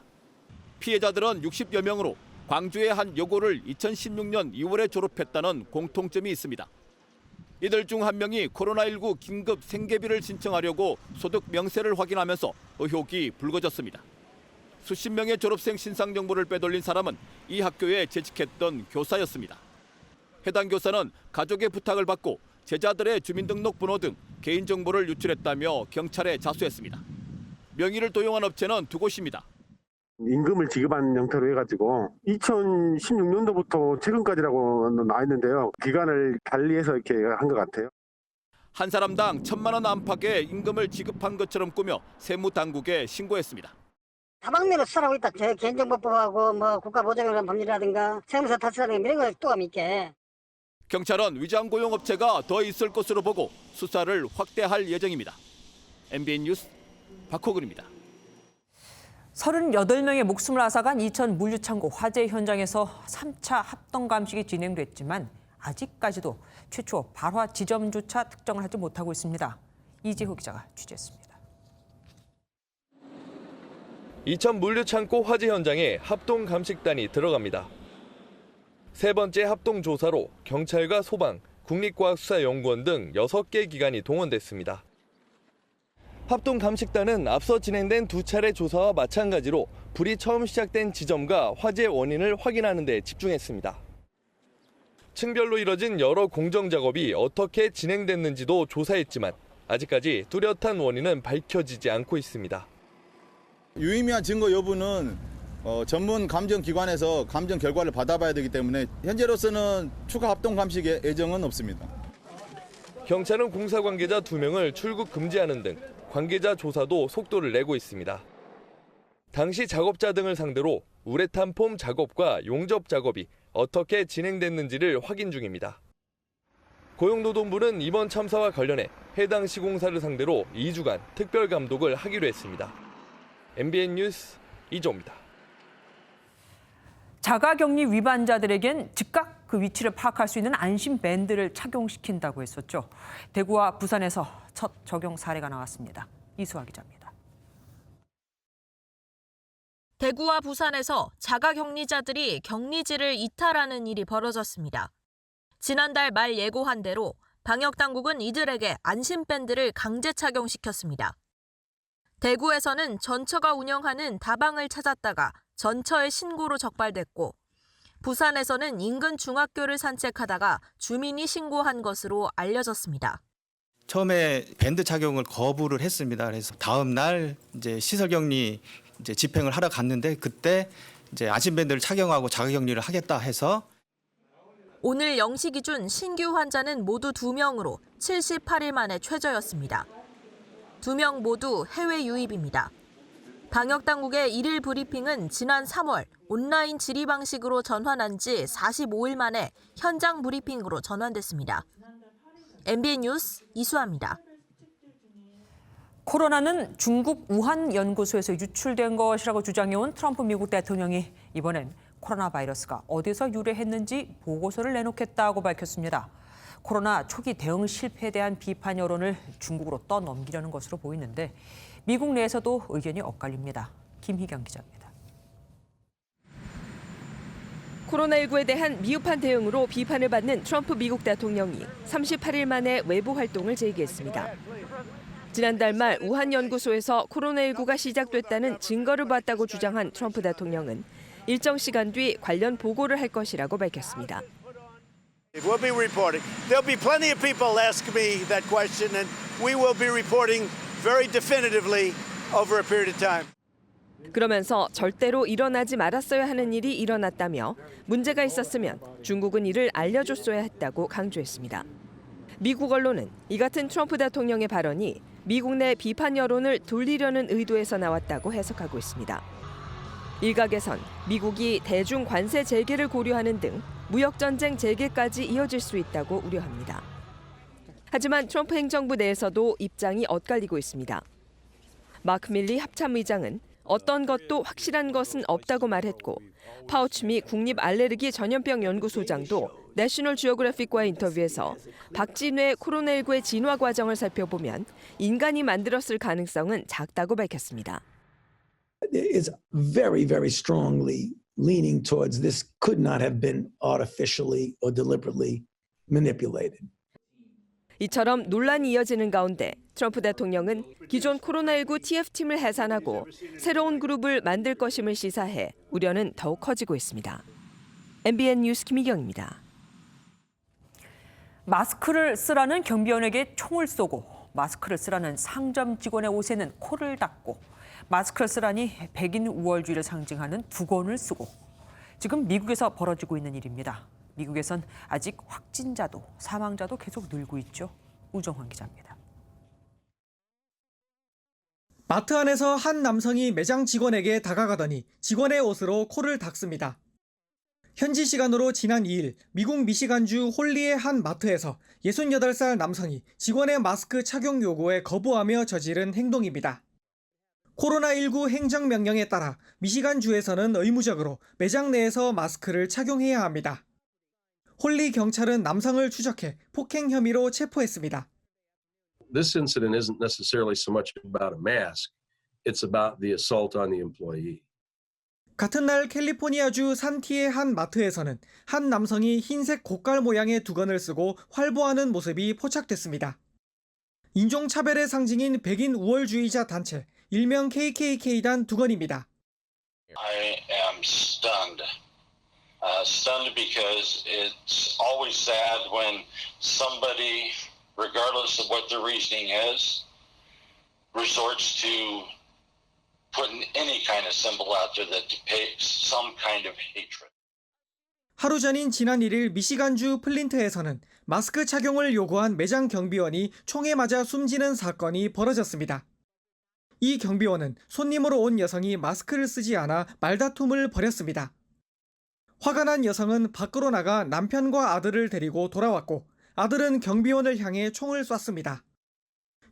피해자들은 60여 명으로 광주의 한 여고를 2016년 2월에 졸업했다는 공통점이 있습니다. 이들 중 한 명이 코로나19 긴급 생계비를 신청하려고 소득 명세를 확인하면서 의혹이 불거졌습니다. 수십 명의 졸업생 신상 정보를 빼돌린 사람은 이 학교에 재직했던 교사였습니다. 해당 교사는 가족의 부탁을 받고 제자들의 주민등록번호 등 개인정보를 유출했다며 경찰에 자수했습니다. 명의를 도용한 업체는 두 곳입니다. 임금을 지급한 형태로 해가지고 2016년도부터 최근까지라고 나와 있는데요. 기간을 달리해서 이렇게 한 것 같아요. 한 사람당 1,000만 원 안팎의 임금을 지급한 것처럼 꾸며 세무당국에 신고했습니다. 다방면으로 수사하고 있다. 저 개인정보법하고 뭐 국가보장이라는 법률이라든가 세무서 탓이라든가 이런 걸 또함 있게. 경찰은 위장 고용업체가 더 있을 것으로 보고 수사를 확대할 예정입니다. MBN 뉴스 박호근입니다. 38명의 목숨을 앗아간 이천 물류창고 화재 현장에서 3차 합동 감식이 진행됐지만 아직까지도 최초 발화 지점조차 특정을 하지 못하고 있습니다. 이재호 기자가 취재했습니다. 이천 물류창고 화재 현장에 합동 감식단이 들어갑니다. 세 번째 합동 조사로 경찰과 소방, 국립과학수사연구원 등 6개 기관이 동원됐습니다. 합동 감식단은 앞서 진행된 2차례 조사와 마찬가지로 불이 처음 시작된 지점과 화재 원인을 확인하는 데 집중했습니다. 층별로 이뤄진 여러 공정 작업이 어떻게 진행됐는지도 조사했지만 아직까지 뚜렷한 원인은 밝혀지지 않고 있습니다. 유의미한 증거 여부는 전문 감정기관에서 감정 결과를 받아봐야 되기 때문에 현재로서는 추가 합동 감식 예정은 없습니다. 경찰은 공사 관계자 2명을 출국 금지하는 등 관계자 조사도 속도를 내고 있습니다. 당시 작업자 등을 상대로 우레탄 폼 작업과 용접 작업이 어떻게 진행됐는지를 확인 중입니다. 고용노동부는 이번 참사와 관련해 해당 시공사를 상대로 2주간 특별 감독을 하기로 했습니다. MBN 뉴스 이조입니다. 자가격리 위반자들에겐 즉각 그 위치를 파악할 수 있는 안심 밴드를 착용시킨다고 했었죠. 대구와 부산에서 첫 적용 사례가 나왔습니다. 이수아 기자입니다. 대구와 부산에서 자가격리자들이 격리지를 이탈하는 일이 벌어졌습니다. 지난달 말 예고한 대로 방역당국은 이들에게 안심밴드를 강제 착용시켰습니다. 대구에서는 전처가 운영하는 다방을 찾았다가 전처의 신고로 적발됐고, 부산에서는 인근 중학교를 산책하다가 주민이 신고한 것으로 알려졌습니다. 처음에 밴드 착용을 거부를 했습니다. 그래서 다음 날 이제 시설격리 집행을 하러 갔는데 그때 이제 안심밴드를 착용하고 자가격리를 하겠다 해서 오늘 0시 기준 신규 환자는 모두 2명으로 78일 만에 최저였습니다. 2명 모두 해외 유입입니다. 방역당국의 1일 브리핑은 지난 3월 온라인 질의 방식으로 전환한 지 45일 만에 현장 브리핑으로 전환됐습니다. MBN 뉴스 이수아입니다. 코로나는 중국 우한 연구소에서 유출된 것이라고 주장해온 트럼프 미국 대통령이 이번엔 코로나 바이러스가 어디서 유래했는지 보고서를 내놓겠다고 밝혔습니다. 코로나 초기 대응 실패에 대한 비판 여론을 중국으로 떠넘기려는 것으로 보이는데 미국 내에서도 의견이 엇갈립니다. 김희경 기자입니다. 코로나19에 대한 미흡한 대응으로 비판을 받는 트럼프 미국 대통령이 38일 만에 외부 활동을 재개했습니다. 지난달 말 우한 연구소에서 코로나19가 시작됐다는 증거를 봤다고 주장한 트럼프 대통령은 일정 시간 뒤 관련 보고를 할 것이라고 밝혔습니다. We'll be reporting. There'll be plenty of people ask me that question, and we will be reporting very definitively over a period of time. 그러면서 절대로 일어나지 말았어야 하는 일이 일어났다며 문제가 있었으면 중국은 이를 알려줬어야 했다고 강조했습니다. 미국 언론은 이 같은 트럼프 대통령의 발언이 미국 내 비판 여론을 돌리려는 의도에서 나왔다고 해석하고 있습니다. 일각에선 미국이 대중 관세 재개를 고려하는 등 무역전쟁 재개까지 이어질 수 있다고 우려합니다. 하지만 트럼프 행정부 내에서도 입장이 엇갈리고 있습니다. 마크 밀리 합참의장은 어떤 것도 확실한 것은 없다고 말했고, 파우치 미 국립 알레르기 전염병 연구소장도 내셔널 지오그래픽과의 인터뷰에서 박진우의 코로나19의 진화 과정을 살펴보면 인간이 만들었을 가능성은 작다고 밝혔습니다. is very, very strongly leaning towards this could not have been artificially or deliberately manipulated. 이처럼 논란이 이어지는 가운데 트럼프 대통령은 기존 코로나19 TF팀을 해산하고 새로운 그룹을 만들 것임을 시사해 우려는 더욱 커지고 있습니다. MBN 뉴스 김희경입니다. 마스크를 쓰라는 경비원에게 총을 쏘고 마스크를 쓰라는 상점 직원의 옷에는 코를 닦고 마스크를 쓰라니 백인 우월주의를 상징하는 두건을 쓰고 지금 미국에서 벌어지고 있는 일입니다. 미국에선 아직 확진자도 사망자도 계속 늘고 있죠. 우정환 기자입니다. 마트 안에서 한 남성이 매장 직원에게 다가가더니 직원의 옷으로 코를 닦습니다. 현지 시간으로 지난 2일 미국 미시간주 홀리의 한 마트에서 68살 남성이 직원의 마스크 착용 요구에 거부하며 저지른 행동입니다. 코로나19 행정명령에 따라 미시간주에서는 의무적으로 매장 내에서 마스크를 착용해야 합니다. 홀리 경찰은 남성을 추적해 폭행 혐의로 체포했습니다. This incident isn't necessarily so much about a mask. It's about the assault on the employee. 같은 날 캘리포니아주 산티의 한 마트에서는 한 남성이 흰색 고깔 모양의 두건을 쓰고 활보하는 모습이 포착됐습니다. 인종차별의 상징인 백인 우월주의자 단체, 일명 KKK단 두건입니다. I am stunned. Stunned because it's always sad when somebody, regardless of what their reasoning is, resorts to putting any kind of symbol out there that depicts some kind of hatred. 하루 전인 지난 1일 미시간주 플린트에서는 마스크 착용을 요구한 매장 경비원이 총에 맞아 숨지는 사건이 벌어졌습니다. 이 경비원은 손님으로 온 여성이 마스크를 쓰지 않아 말다툼을 벌였습니다. 화가 난 여성은 밖으로 나가 남편과 아들을 데리고 돌아왔고 아들은 경비원을 향해 총을 쐈습니다.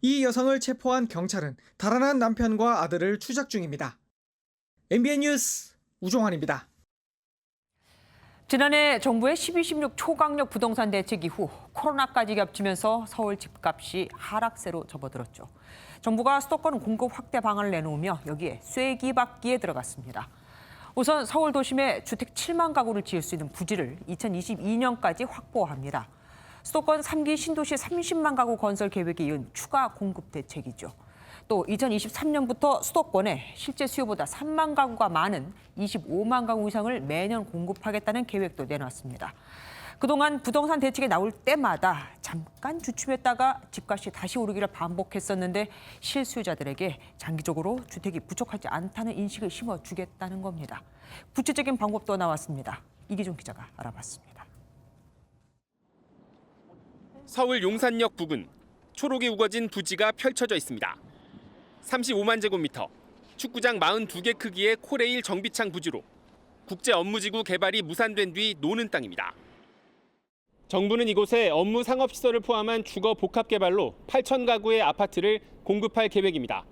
이 여성을 체포한 경찰은 달아난 남편과 아들을 추적 중입니다. MBN 뉴스 우종환입니다. 지난해 정부의 12.16 초강력 부동산 대책 이후 코로나까지 겹치면서 서울 집값이 하락세로 접어들었죠. 정부가 수도권 공급 확대 방안을 내놓으며 여기에 쐐기박기에 들어갔습니다. 우선 서울 도심에 주택 7만 가구를 지을 수 있는 부지를 2022년까지 확보합니다. 수도권 3기 신도시 30만 가구 건설 계획에 이은 추가 공급 대책이죠. 또 2023년부터 수도권에 실제 수요보다 3만 가구가 많은 25만 가구 이상을 매년 공급하겠다는 계획도 내놨습니다. 그동안 부동산 대책이 나올 때마다 잠깐 주춤했다가 집값이 다시 오르기를 반복했었는데 실수요자들에게 장기적으로 주택이 부족하지 않다는 인식을 심어주겠다는 겁니다. 구체적인 방법도 나왔습니다. 이기종 기자가 알아봤습니다. 서울 용산역 부근 초록이 우거진 부지가 펼쳐져 있습니다. 35만 제곱미터, 축구장 42개 크기의 코레일 정비창 부지로 국제 업무지구 개발이 무산된 뒤 노는 땅입니다. 정부는 이곳에 업무 상업시설을 포함한 주거 복합 개발로 8천 가구의 아파트를 공급할 계획입니다.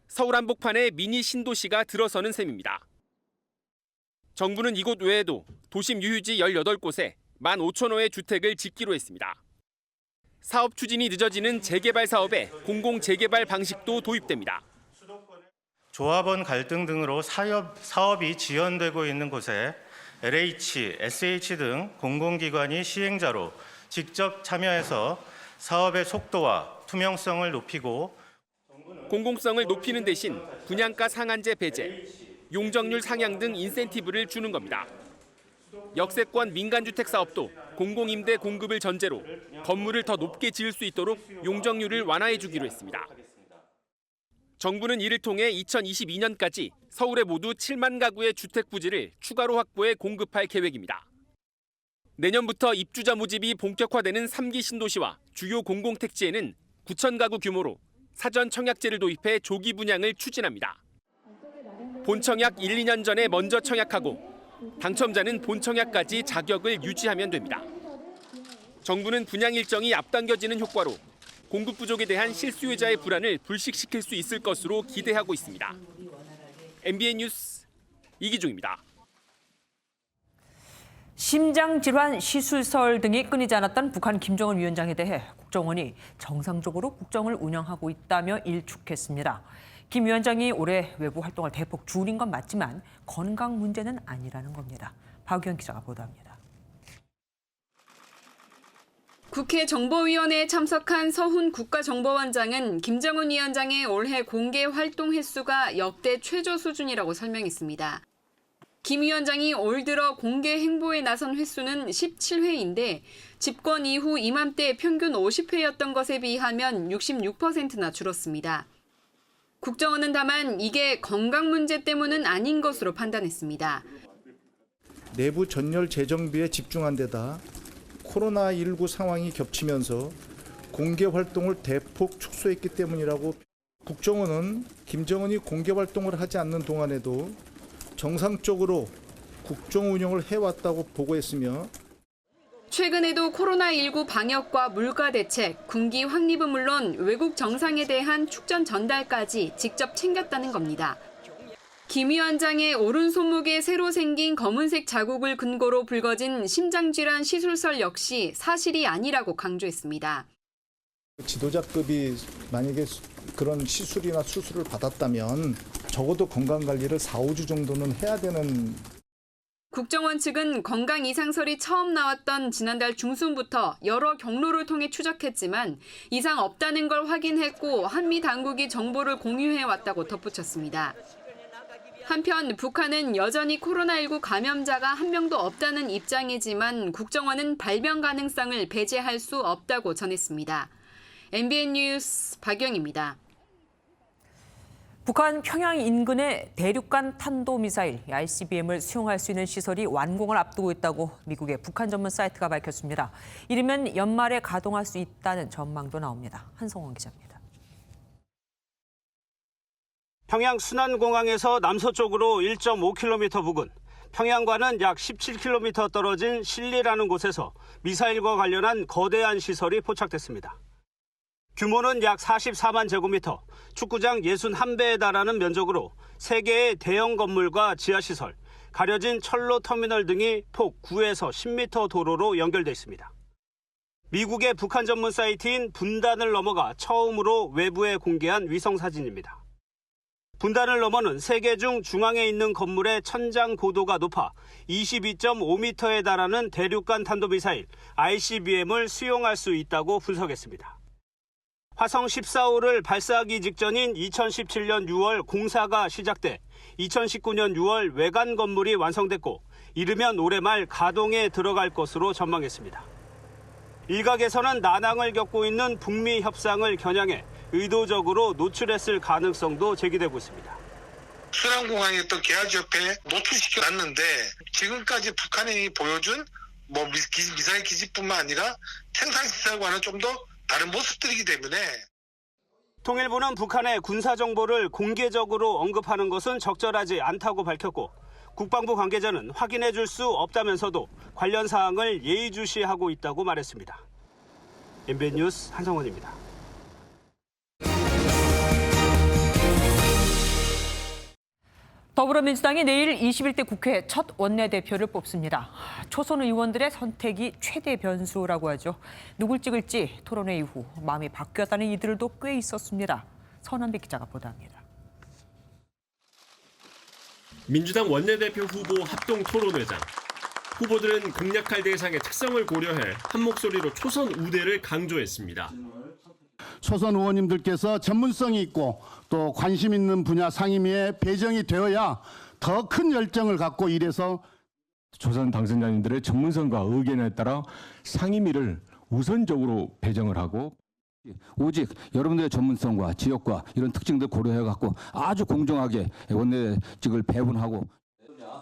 서울 한복판에 미니 신도시가 들어서는 셈입니다. 정부는 이곳 외에도 도심 유휴지 18곳에 15,000호의 주택을 짓기로 했습니다. 사업 추진이 늦어지는 재개발 사업에 공공재개발 방식도 도입됩니다. 조합원 갈등 등으로 사업이 지연되고 있는 곳에 LH, SH 등 공공기관이 시행자로 직접 참여해서 사업의 속도와 투명성을 높이고 공공성을 높이는 대신 분양가 상한제 배제, 용적률 상향 등 인센티브를 주는 겁니다. 역세권 민간주택 사업도 공공임대 공급을 전제로 건물을 더 높게 지을 수 있도록 용적률을 완화해 주기로 했습니다. 정부는 이를 통해 2022년까지 서울에 모두 7만 가구의 주택 부지를 추가로 확보해 공급할 계획입니다. 내년부터 입주자 모집이 본격화되는 3기 신도시와 주요 공공택지에는 9천 가구 규모로 사전 청약제를 도입해 조기 분양을 추진합니다. 본청약 1, 2년 전에 먼저 청약하고 당첨자는 본청약까지 자격을 유지하면 됩니다. 정부는 분양 일정이 앞당겨지는 효과로 공급 부족에 대한 실수요자의 불안을 불식시킬 수 있을 것으로 기대하고 있습니다. MBN 뉴스 이기종입니다. 심장질환 시술설 등이 끊이지 않았던 북한 김정은 위원장에 대해 국정원이 정상적으로 국정을 운영하고 있다며 일축했습니다. 김 위원장이 올해 외부 활동을 대폭 줄인 건 맞지만 건강 문제는 아니라는 겁니다. 박유현 기자가 보도합니다. 국회 정보위원회에 참석한 서훈 국가정보원장은 김정은 위원장의 올해 공개 활동 횟수가 역대 최저 수준이라고 설명했습니다. 김 위원장이 올 들어 공개 행보에 나선 횟수는 17회인데 집권 이후 이맘때 평균 50회였던 것에 비하면 66%나 줄었습니다. 국정원은 다만 이게 건강 문제 때문은 아닌 것으로 판단했습니다. 내부 전열 재정비에 집중한 데다 코로나19 상황이 겹치면서 공개 활동을 대폭 축소했기 때문이라고. 국정원은 김정은이 공개 활동을 하지 않는 동안에도 정상적으로 국정 운영을 해왔다고 보고했으며 최근에도 코로나19 방역과 물가 대책, 군기 확립은 물론 외국 정상에 대한 축전 전달까지 직접 챙겼다는 겁니다. 김 위원장의 오른 손목에 새로 생긴 검은색 자국을 근거로 불거진 심장질환 시술설 역시 사실이 아니라고 강조했습니다. 지도자급이 만약에 그런 시술이나 수술을 받았다면 적어도 건강관리를 4, 5주 정도는 해야 되는. 국정원 측은 건강 이상설이 처음 나왔던 지난달 중순부터 여러 경로를 통해 추적했지만 이상 없다는 걸 확인했고 한미 당국이 정보를 공유해왔다고 덧붙였습니다. 한편 북한은 여전히 코로나19 감염자가 한 명도 없다는 입장이지만 국정원은 발병 가능성을 배제할 수 없다고 전했습니다. MBN 뉴스 박영입니다. 북한 평양 인근의 대륙간 탄도미사일 ICBM을 수용할 수 있는 시설이 완공을 앞두고 있다고 미국의 북한 전문 사이트가 밝혔습니다. 이르면 연말에 가동할 수 있다는 전망도 나옵니다. 한성원 기자입니다. 평양 순안공항에서 남서쪽으로 1.5km 부근, 평양과는 약 17km 떨어진 신리라는 곳에서 미사일과 관련한 거대한 시설이 포착됐습니다. 규모는 약 44만 제곱미터, 축구장 61배에 달하는 면적으로 3개의 대형 건물과 지하시설, 가려진 철로 터미널 등이 폭 9에서 10m 도로로 연결돼 있습니다. 미국의 북한 전문 사이트인 분단을 넘어가 처음으로 외부에 공개한 위성사진입니다. 분단을 넘어는 세계 중 중앙에 있는 건물의 천장 고도가 높아 22.5m에 달하는 대륙간 탄도미사일 ICBM을 수용할 수 있다고 분석했습니다. 화성 14호를 발사하기 직전인 2017년 6월 공사가 시작돼 2019년 6월 외관 건물이 완성됐고 이르면 올해 말 가동에 들어갈 것으로 전망했습니다. 일각에서는 난항을 겪고 있는 북미 협상을 겨냥해 의도적으로 노출했을 가능성도 제기되고 있습니다. 순안공항의 어떤 계약협회에 노출시켜놨는데 지금까지 북한이 보여준 미사일 기지뿐만 아니라 생산시설과는 좀 더 다른 모습들이기 때문에. 통일부는 북한의 군사정보를 공개적으로 언급하는 것은 적절하지 않다고 밝혔고 국방부 관계자는 확인해 줄 수 없다면서도 관련 사항을 예의주시하고 있다고 말했습니다. MBN 뉴스 한성원입니다. 더불어민주당이 내일 21대 국회 첫 원내대표를 뽑습니다. 초선 의원들의 선택이 최대 변수라고 하죠. 누굴 찍을지 토론회 이후 마음이 바뀌었다는 이들도 꽤 있었습니다. 선한배 기자가 보도합니다. 민주당 원내대표 후보 합동 토론회장. 후보들은 공략할 대상의 특성을 고려해 한 목소리로 초선 우대를 강조했습니다. 초선 의원님들께서 전문성이 있고 또 관심 있는 분야 상임위에 배정이 되어야 더 큰 열정을 갖고 일해서 초선 당선자님들의 전문성과 의견에 따라 상임위를 우선적으로 배정을 하고 오직 여러분들의 전문성과 지역과 이런 특징들 고려해 갖고 아주 공정하게 원내직을 배분하고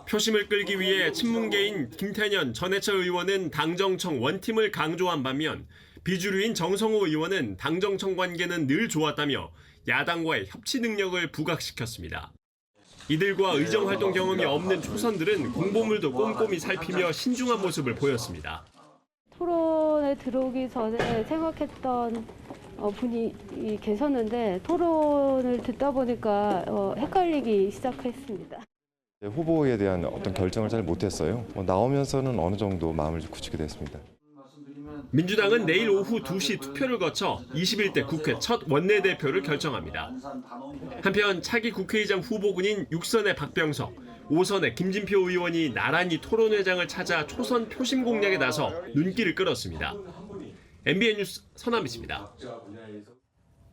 표심을 끌기 위해 친문계인 김태년, 전해철 의원은 당정청 원팀을 강조한 반면 비주류인 정성호 의원은 당정청 관계는 늘 좋았다며 야당과의 협치 능력을 부각시켰습니다. 이들과 의정활동 경험이 없는 초선들은 공보물도 꼼꼼히 살피며 신중한 모습을 보였습니다. 토론에 들어오기 전에 생각했던 분이 계셨는데 토론을 듣다 보니까 헷갈리기 시작했습니다. 후보에 대한 어떤 결정을 잘 못했어요. 나오면서는 어느 정도 마음을 굳히게 됐습니다. 민주당은 내일 오후 2시 투표를 거쳐 21대 국회 첫 원내대표를 결정합니다. 한편 차기 국회의장 후보군인 6선의 박병석, 5선의 김진표 의원이 나란히 토론회장을 찾아 초선 표심 공략에 나서 눈길을 끌었습니다. MBN 뉴스 서남희 씨입니다.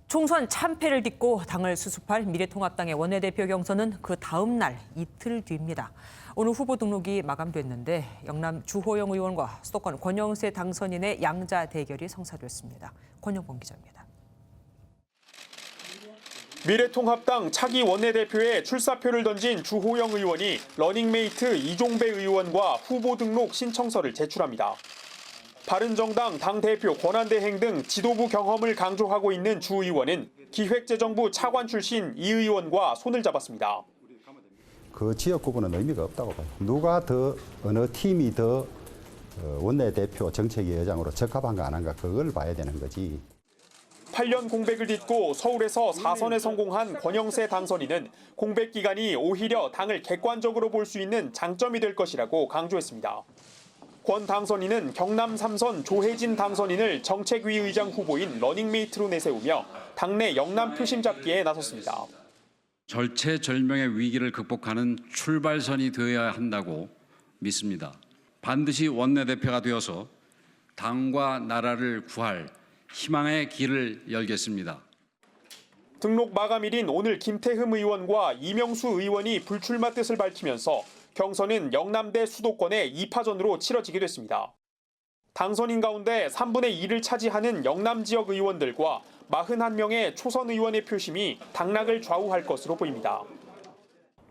총선 참패를 딛고 당을 수습할 미래통합당의 원내대표 경선은 그 다음 날 이틀 뒤입니다. 오늘 후보 등록이 마감됐는데 영남 주호영 의원과 수도권 권영세 당선인의 양자 대결이 성사됐습니다. 권영범 기자입니다. 미래통합당 차기 원내대표에 출사표를 던진 주호영 의원이 러닝메이트 이종배 의원과 후보 등록 신청서를 제출합니다. 바른정당 당대표 권한대행 등 지도부 경험을 강조하고 있는 주 의원은 기획재정부 차관 출신 이 의원과 손을 잡았습니다. 그 지역구분은 의미가 없다고 봐요. 누가 더 어느 팀이 더 원내대표 정책위 의장으로 적합한가 안 한가 그걸 봐야 되는 거지. 8년 공백을 딛고 서울에서 4선에 성공한 권영세 당선인은 공백 기간이 오히려 당을 객관적으로 볼 수 있는 장점이 될 것이라고 강조했습니다. 권 당선인은 경남 3선 조혜진 당선인을 정책위 의장 후보인 러닝메이트로 내세우며 당내 영남 표심 잡기에 나섰습니다. 절체절명의 위기를 극복하는 출발선이 되어야 한다고 믿습니다. 반드시 원내대표가 되어서 당과 나라를 구할 희망의 길을 열겠습니다. 등록 마감일인 오늘 김태흠 의원과 이명수 의원이 불출마 뜻을 밝히면서 경선은 영남대 수도권의 2파전으로 치러지게 됐습니다. 당선인 가운데 3분의 2를 차지하는 영남 지역 의원들과 41명의 초선 의원의 표심이 당락을 좌우할 것으로 보입니다.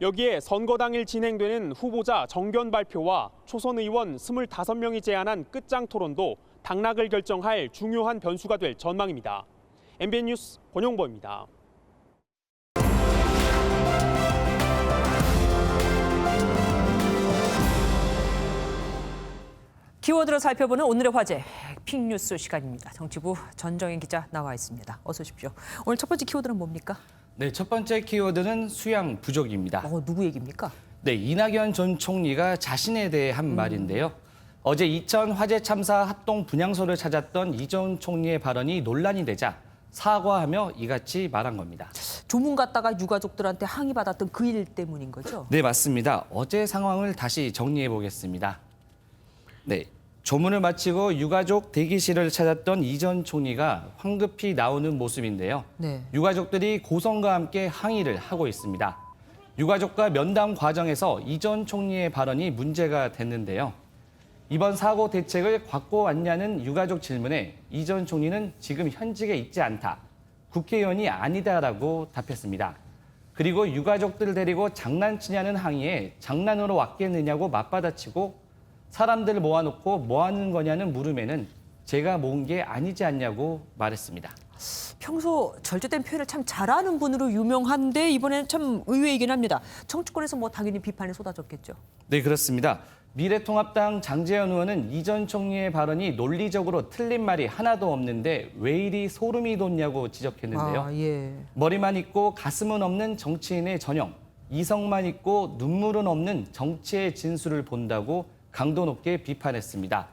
여기에 선거 당일 진행되는 후보자 정견 발표와 초선 의원 25명이 제안한 끝장 토론도 당락을 결정할 중요한 변수가 될 전망입니다. MBN 뉴스 권용보입니다. 키워드를 살펴보는 오늘의 화제, 픽뉴스 시간입니다. 정치부 전정인 기자 나와 있습니다. 어서 오십시오. 오늘 첫 번째 키워드는 뭡니까? 네, 첫 번째 키워드는 수양 부족입니다. 누구 얘기입니까? 네, 이낙연 전 총리가 자신에 대해 한 말인데요. 어제 이천 화재 참사 합동 분향소를 찾았던 이 전 총리의 발언이 논란이 되자 사과하며 이같이 말한 겁니다. 조문 갔다가 유가족들한테 항의받았던 그 일 때문인 거죠? 네, 맞습니다. 어제 상황을 다시 정리해 보겠습니다. 네, 조문을 마치고 유가족 대기실을 찾았던 이 전 총리가 황급히 나오는 모습인데요. 네. 유가족들이 고성과 함께 항의를 하고 있습니다. 유가족과 면담 과정에서 이 전 총리의 발언이 문제가 됐는데요. 이번 사고 대책을 갖고왔냐는 유가족 질문에 이 전 총리는 지금 현직에 있지 않다. 국회의원이 아니다라고 답했습니다. 그리고 유가족들 데리고 장난치냐는 항의에 장난으로 왔겠느냐고 맞받아치고 사람들 모아놓고 뭐 하는 거냐는 물음에는 제가 모은 게 아니지 않냐고 말했습니다. 평소 절제된 표현을 참 잘하는 분으로 유명한데 이번에는 참 의외이긴 합니다. 정치권에서 뭐 당연히 비판이 쏟아졌겠죠. 네, 그렇습니다. 미래통합당 장제원 의원은 이 전 총리의 발언이 논리적으로 틀린 말이 하나도 없는데 왜 이리 소름이 돋냐고 지적했는데요. 예. 머리만 있고 가슴은 없는 정치인의 전형, 이성만 있고 눈물은 없는 정치의 진술을 본다고 강도 높게 비판했습니다.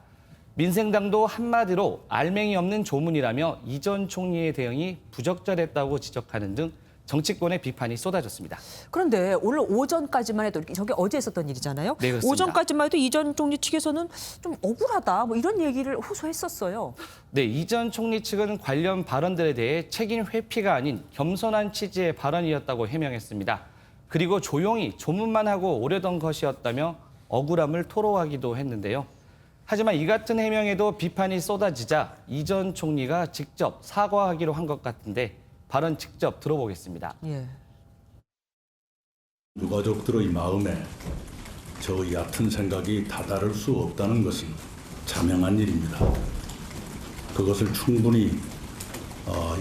민생당도 한마디로 알맹이 없는 조문이라며 이 전 총리의 대응이 부적절했다고 지적하는 등 정치권의 비판이 쏟아졌습니다. 그런데 오늘 오전까지만 해도 저게 어제 있었던 일이잖아요. 네, 그렇습니다. 오전까지만 해도 이 전 총리 측에서는 좀 억울하다 뭐 이런 얘기를 호소했었어요. 네, 이 전 총리 측은 관련 발언들에 대해 책임 회피가 아닌 겸손한 취지의 발언이었다고 해명했습니다. 그리고 조용히 조문만 하고 오려던 것이었다며 억울함을 토로하기도 했는데요. 하지만 이 같은 해명에도 비판이 쏟아지자 이 전 총리가 직접 사과하기로 한 것 같은데 발언 직접 들어보겠습니다. 예. 유가족들의 마음에 저 얕은 생각이 다다를 수 없다는 것은 자명한 일입니다. 그것을 충분히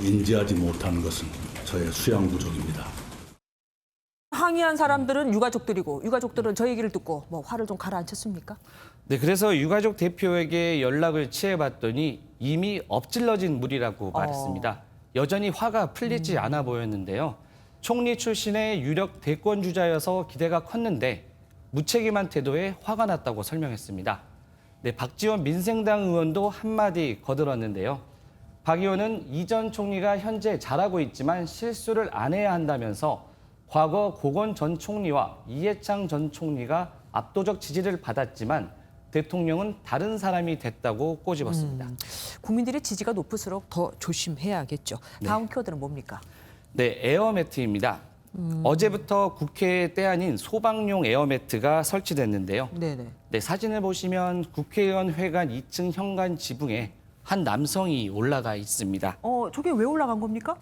인지하지 못한 것은 저의 수양 부족입니다. 항의한 사람들은 유가족들이고 유가족들은 저 얘기를 듣고 뭐 화를 좀 가라앉혔습니까? 네, 그래서 유가족 대표에게 연락을 취해봤더니 이미 엎질러진 물이라고 말했습니다. 여전히 화가 풀리지 않아 보였는데요. 총리 출신의 유력 대권 주자여서 기대가 컸는데 무책임한 태도에 화가 났다고 설명했습니다. 박지원 민생당 의원도 한마디 거들었는데요. 박 의원은 이 전 총리가 현재 잘하고 있지만 실수를 안 해야 한다면서 과거 고건 전 총리와 이해창 전 총리가 압도적 지지를 받았지만 대통령은 다른 사람이 됐다고 꼬집었습니다. 국민들의 지지가 높을수록 더 조심해야겠죠. 다음 키워드는 뭡니까? 네, 에어매트입니다. 어제부터 국회에 때 아닌 소방용 에어매트가 설치됐는데요. 네네. 네, 사진을 보시면 국회의원 회관 2층 현관 지붕에 한 남성이 올라가 있습니다. 저게 왜 올라간 겁니까?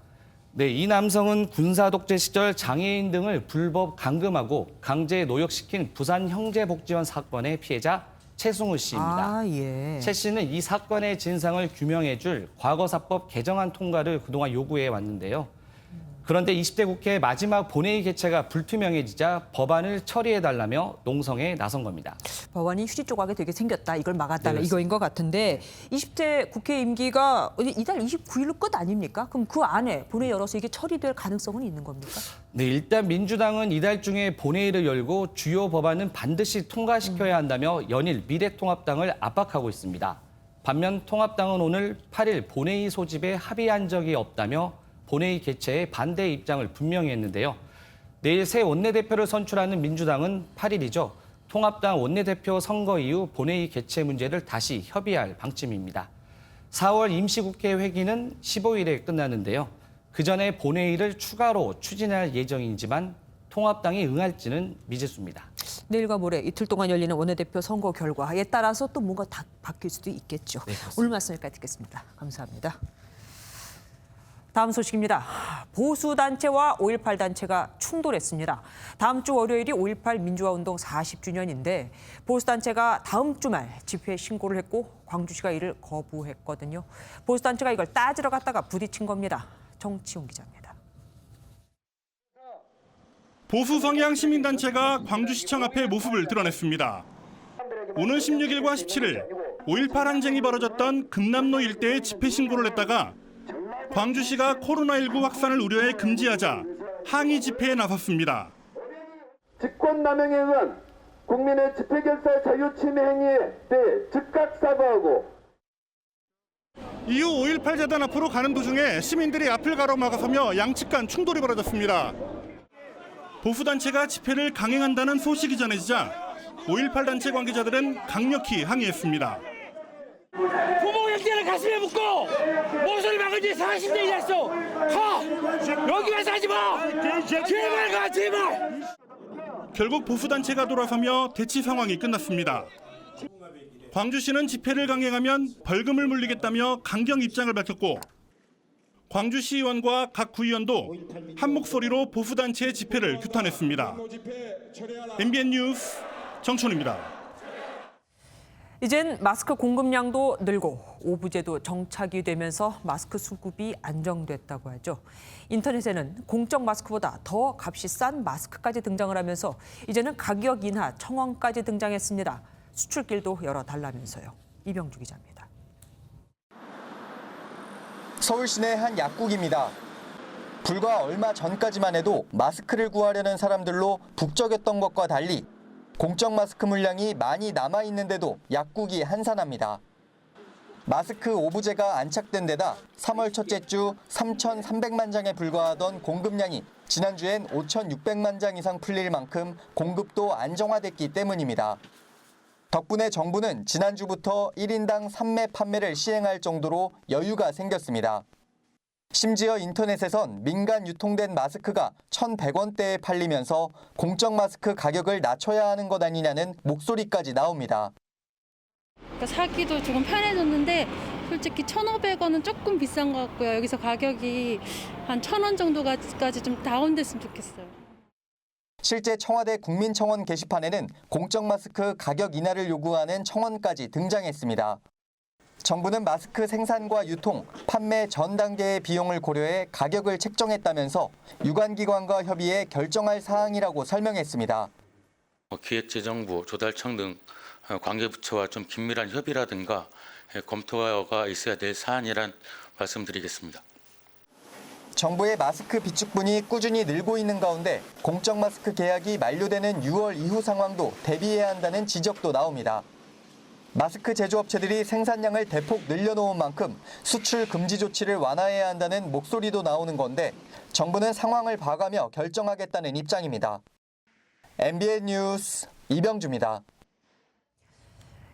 네, 이 남성은 군사 독재 시절 장애인 등을 불법 감금하고 강제 노역시킨 부산 형제복지원 사건의 피해자 최승우 씨입니다. 예. 최 씨는 이 사건의 진상을 규명해줄 과거사법 개정안 통과를 그동안 요구해 왔는데요. 그런데 20대 국회 마지막 본회의 개최가 불투명해지자 법안을 처리해달라며 농성에 나선 겁니다. 법안이 휴지 조각이 되게 생겼다. 이걸 막았다는 네, 이거인 것 같은데 20대 국회 임기가 이달 29일로 끝 아닙니까? 그럼 그 안에 본회의 열어서 이게 처리될 가능성은 있는 겁니까? 네, 일단 민주당은 이달 중에 본회의를 열고 주요 법안은 반드시 통과시켜야 한다며 연일 미래통합당을 압박하고 있습니다. 반면 통합당은 오늘 8일 본회의 소집에 합의한 적이 없다며 본회의 개최에 반대 입장을 분명히 했는데요. 내일 새 원내대표를 선출하는 민주당은 8일이죠. 통합당 원내대표 선거 이후 본회의 개최 문제를 다시 협의할 방침입니다. 4월 임시국회 회기는 15일에 끝나는데요. 그 전에 본회의를 추가로 추진할 예정이지만 통합당이 응할지는 미지수입니다. 내일과 모레 이틀 동안 열리는 원내대표 선거 결과에 따라서 또 뭔가 다 바뀔 수도 있겠죠. 네, 오늘 말씀 여기까지 듣겠습니다. 감사합니다. 다음 소식입니다. 보수단체와 5.18 단체가 충돌했습니다. 다음 주 월요일이 5.18 민주화운동 40주년인데 보수단체가 다음 주말 집회 신고를 했고 광주시가 이를 거부했거든요. 보수단체가 이걸 따지러 갔다가 부딪힌 겁니다. 정치훈 기자입니다. 보수 성향 시민단체가 광주시청 앞에 모습을 드러냈습니다. 오는 16일과 17일 5.18 항쟁이 벌어졌던 금남로 일대에 집회 신고를 했다가 광주시가 코로나19 확산을 우려해 금지하자 항의 집회에 나섰습니다. 직권남용에 의한 국민의 집회결사 자유침해 행위에 대해 즉각 사과하고 이후 5.18 재단 앞으로 가는 도중에 시민들이 앞을 가로막아서며 양측 간 충돌이 벌어졌습니다. 보수단체가 집회를 강행한다는 소식이 전해지자 5.18 단체 관계자들은 강력히 항의했습니다. 부모 형제를 가슴에 묻고 모서리 막은 지 40년이 됐어. 가! 여기 와서 하지 마! 제발 가, 제발! 결국 보수단체가 돌아서며 대치 상황이 끝났습니다. 광주시는 집회를 강행하면 벌금을 물리겠다며 강경 입장을 밝혔고 광주시의원과 각 구의원도 한 목소리로 보수단체의 집회를 규탄했습니다. MBN 뉴스 정촌입니다. 이젠 마스크 공급량도 늘고 오부제도 정착이 되면서 마스크 수급이 안정됐다고 하죠. 인터넷에는 공적 마스크보다 더 값이 싼 마스크까지 등장을 하면서 이제는 가격 인하 청원까지 등장했습니다. 수출길도 열어달라면서요. 이병주 기자입니다. 서울 시내 한 약국입니다. 불과 얼마 전까지만 해도 마스크를 구하려는 사람들로 북적였던 것과 달리 공적 마스크 물량이 많이 남아있는데도 약국이 한산합니다. 마스크 오부제가 안착된 데다 3월 첫째 주 3,300만 장에 불과하던 공급량이 지난주엔 5,600만 장 이상 풀릴 만큼 공급도 안정화됐기 때문입니다. 덕분에 정부는 지난주부터 1인당 3매 판매를 시행할 정도로 여유가 생겼습니다. 심지어 인터넷에선 민간 유통된 마스크가 1,100원대에 팔리면서 공적 마스크 가격을 낮춰야 하는 것 아니냐는 목소리까지 나옵니다. 그러니까 사기도 조금 편해졌는데 솔직히 1,500원은 조금 비싼 것 같고요. 여기서 가격이 한 1,000원 정도까지 좀 다운됐으면 좋겠어요. 실제 청와대 국민청원 게시판에는 공적 마스크 가격 인하를 요구하는 청원까지 등장했습니다. 정부는 마스크 생산과 유통, 판매 전 단계의 비용을 고려해 가격을 책정했다면서 유관기관과 협의해 결정할 사항이라고 설명했습니다. 기획재정부, 조달청 등 관계부처와 좀 긴밀한 협의라든가 검토가 있어야 될 사안이란 말씀드리겠습니다. 정부의 마스크 비축분이 꾸준히 늘고 있는 가운데 공적 마스크 계약이 만료되는 6월 이후 상황도 대비해야 한다는 지적도 나옵니다. 마스크 제조업체들이 생산량을 대폭 늘려놓은 만큼 수출 금지 조치를 완화해야 한다는 목소리도 나오는 건데 정부는 상황을 봐가며 결정하겠다는 입장입니다. MBN 뉴스 이병주입니다.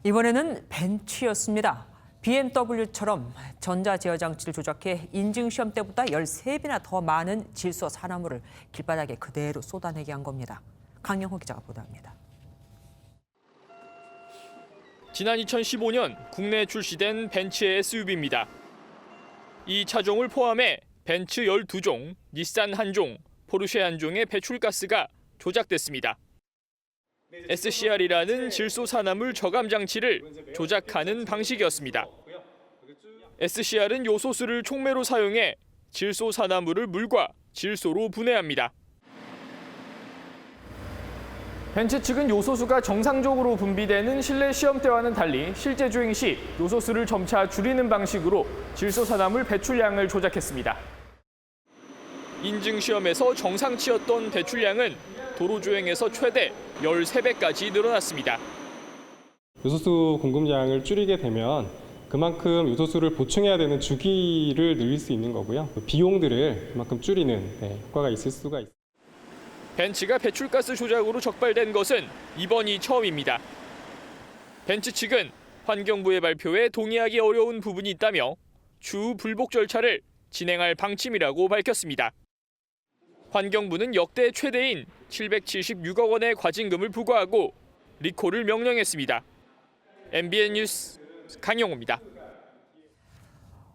이번에는 벤츠였습니다. BMW처럼 전자제어 장치를 조작해 인증시험 때보다 13배나 더 많은 질소 산화물을 길바닥에 그대로 쏟아내게 한 겁니다. 강영호 기자가 보도합니다. 지난 2015년 국내에 출시된 벤츠의 SUV입니다. 이 차종을 포함해 벤츠 12종, 닛산 1종, 포르쉐 1종의 배출가스가 조작됐습니다. SCR이라는 질소산화물 저감 장치를 조작하는 방식이었습니다. SCR은 요소수를 촉매로 사용해 질소산화물을 물과 질소로 분해합니다. 벤츠 측은 요소수가 정상적으로 분비되는 실내 시험대와는 달리 실제 주행 시 요소수를 점차 줄이는 방식으로 질소산화물 배출량을 조작했습니다. 인증시험에서 정상치였던 배출량은 도로주행에서 최대 13배까지 늘어났습니다. 요소수 공급량을 줄이게 되면 그만큼 요소수를 보충해야 되는 주기를 늘릴 수 있는 거고요. 비용들을 그만큼 줄이는 효과가 있을 수가 있습니다. 벤츠가 배출가스 조작으로 적발된 것은 이번이 처음입니다. 벤츠 측은 환경부의 발표에 동의하기 어려운 부분이 있다며 추후 불복 절차를 진행할 방침이라고 밝혔습니다. 환경부는 역대 최대인 776억 원의 과징금을 부과하고 리콜을 명령했습니다. MBN 뉴스 강영호입니다.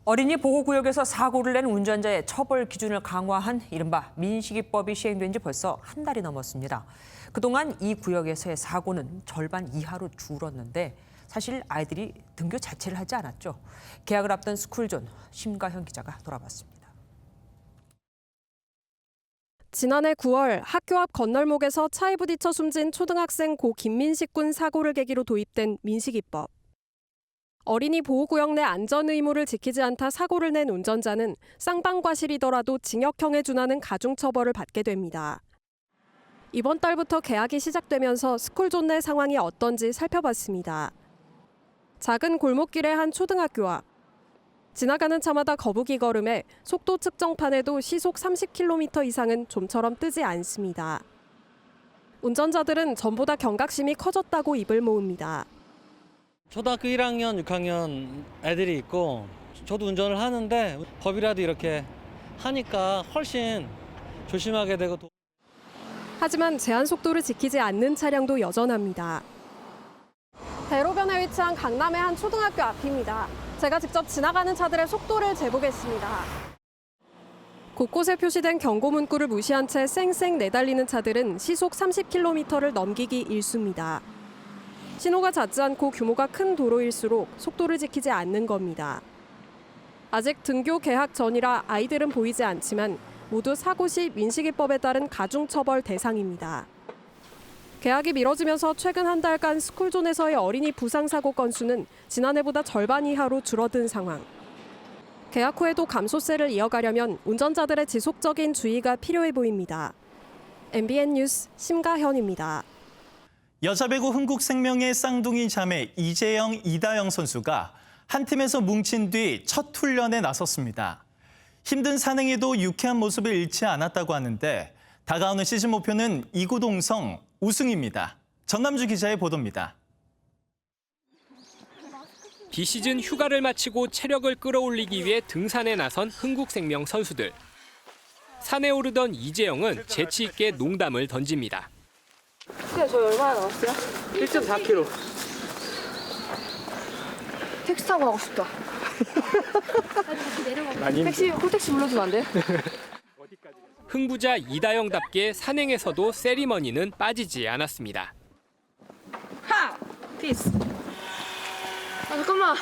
어린이 보호구역에서 사고를 낸 운전자의 처벌 기준을 강화한 이른바 민식이법이 시행된 지 벌써 한 달이 넘었습니다. 그동안 이 구역에서의 사고는 절반 이하로 줄었는데 사실 아이들이 등교 자체를 하지 않았죠. 개학을 앞둔 스쿨존 심가현 기자가 돌아봤습니다. 지난해 9월 학교 앞 건널목에서 차에 부딪혀 숨진 초등학생 고 김민식 군 사고를 계기로 도입된 민식이법. 어린이 보호구역 내 안전 의무를 지키지 않다 사고를 낸 운전자는 쌍방과실이더라도 징역형에 준하는 가중처벌을 받게 됩니다. 이번 달부터 개학이 시작되면서 스쿨존 내 상황이 어떤지 살펴봤습니다. 작은 골목길의 한 초등학교 앞. 지나가는 차마다 거북이 걸음에 속도 측정판에도 시속 30km 이상은 좀처럼 뜨지 않습니다. 운전자들은 전보다 경각심이 커졌다고 입을 모읍니다. 초등학교 1학년, 6학년 애들이 있고 저도 운전을 하는데 법이라도 이렇게 하니까 훨씬 조심하게 되고. 하지만 제한 속도를 지키지 않는 차량도 여전합니다. 대로변에 위치한 강남의 한 초등학교 앞입니다. 제가 직접 지나가는 차들의 속도를 재보겠습니다. 곳곳에 표시된 경고 문구를 무시한 채 쌩쌩 내달리는 차들은 시속 30km를 넘기기 일쑤입니다. 신호가 잦지 않고 규모가 큰 도로일수록 속도를 지키지 않는 겁니다. 아직 등교 개학 전이라 아이들은 보이지 않지만 모두 사고 시 민식이법에 따른 가중처벌 대상입니다. 개학이 미뤄지면서 최근 한 달간 스쿨존에서의 어린이 부상사고 건수는 지난해보다 절반 이하로 줄어든 상황. 개학 후에도 감소세를 이어가려면 운전자들의 지속적인 주의가 필요해 보입니다. MBN 뉴스 심가현입니다. 여자 배구 흥국생명의 쌍둥이 자매 이재영, 이다영 선수가 한 팀에서 뭉친 뒤 첫 훈련에 나섰습니다. 힘든 산행에도 유쾌한 모습을 잃지 않았다고 하는데 다가오는 시즌 목표는 이구동성 우승입니다. 전남주 기자의 보도입니다. 비시즌 휴가를 마치고 체력을 끌어올리기 위해 등산에 나선 흥국생명 선수들. 산에 오르던 이재영은 재치 있게 농담을 던집니다. 저 얼마나 나왔어요? 1.4km. 택시 타고 가고 싶다. 콜택시 불러주면 안 돼? 흥부자 이다영답게 산행에서도 세리머니는 빠지지 않았습니다. 하! 피스. 잠깐만.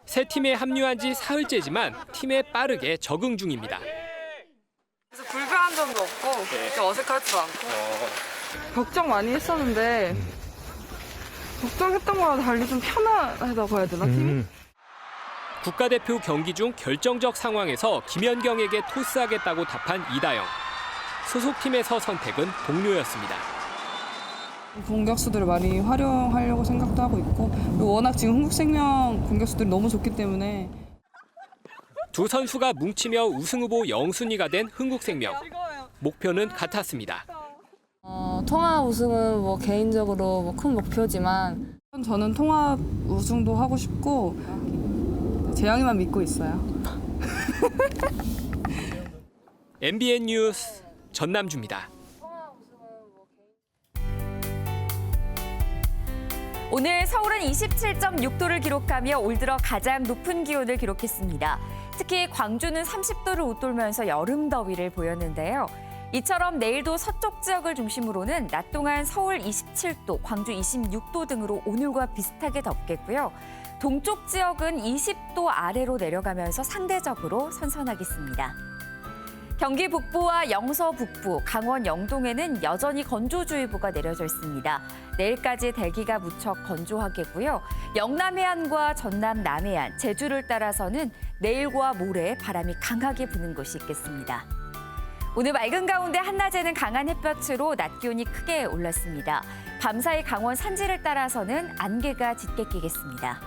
새 팀에 합류한 지 사흘째지만 팀에 빠르게 적응 중입니다. 그래서 불편한 점도 없고 어색하지도 않고 걱정 많이 했었는데 걱정했던 거랑 달리 좀 편하다고 해야 되나 팀이? 국가대표 경기 중 결정적 상황에서 김연경에게 토스하겠다고 답한 이다영. 소속팀에서 선택은 동료였습니다. 공격수들을 많이 활용하려고 생각도 하고 있고, 그리고 워낙 지금 흥국생명 공격수들이 너무 좋기 때문에. 두 선수가 뭉치며 우승 후보 영순위가 된 흥국생명. 목표는 같았습니다. 통합 우승은 뭐 개인적으로 뭐 큰 목표지만 저는 통합 우승도 하고 싶고 재영이만 믿고 있어요. MBN 뉴스 전남주입니다. 오늘 서울은 27.6도를 기록하며 올 들어 가장 높은 기온을 기록했습니다. 특히 광주는 30도를 웃돌면서 여름 더위를 보였는데요. 이처럼 내일도 서쪽 지역을 중심으로는 낮 동안 서울 27도, 광주 26도 등으로 오늘과 비슷하게 덥겠고요. 동쪽 지역은 20도 아래로 내려가면서 상대적으로 선선하겠습니다. 경기 북부와 영서 북부, 강원 영동에는 여전히 건조주의보가 내려져 있습니다. 내일까지 대기가 무척 건조하겠고요. 영남 해안과 전남 남해안, 제주를 따라서는 내일과 모레 바람이 강하게 부는 곳이 있겠습니다. 오늘 맑은 가운데 한낮에는 강한 햇볕으로 낮 기온이 크게 올랐습니다. 밤사이 강원 산지를 따라서는 안개가 짙게 끼겠습니다.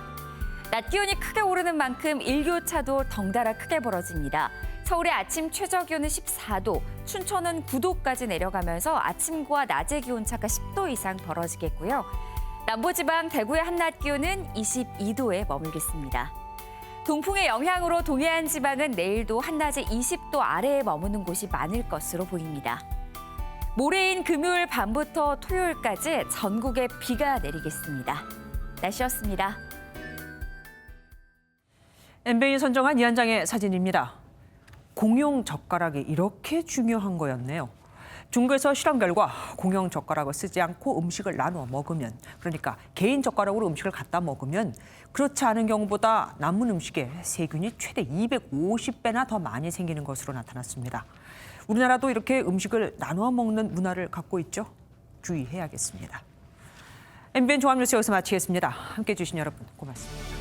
낮 기온이 크게 오르는 만큼 일교차도 덩달아 크게 벌어집니다. 서울의 아침 최저 기온은 14도, 춘천은 9도까지 내려가면서 아침과 낮의 기온차가 10도 이상 벌어지겠고요. 남부지방 대구의 한낮 기온은 22도에 머물겠습니다. 동풍의 영향으로 동해안 지방은 내일도 한낮에 20도 아래에 머무는 곳이 많을 것으로 보입니다. 모레인 금요일 밤부터 토요일까지 전국에 비가 내리겠습니다. 날씨였습니다. MBN이 선정한 이 한 장의 사진입니다. 공용 젓가락이 이렇게 중요한 거였네요. 중국에서 실험 결과 공용 젓가락을 쓰지 않고 음식을 나누어 먹으면, 그러니까 개인 젓가락으로 음식을 갖다 먹으면 그렇지 않은 경우보다 남은 음식에 세균이 최대 250배나 더 많이 생기는 것으로 나타났습니다. 우리나라도 이렇게 음식을 나누어 먹는 문화를 갖고 있죠. 주의해야겠습니다. MBN 종합뉴스 여기서 마치겠습니다. 함께해 주신 여러분 고맙습니다.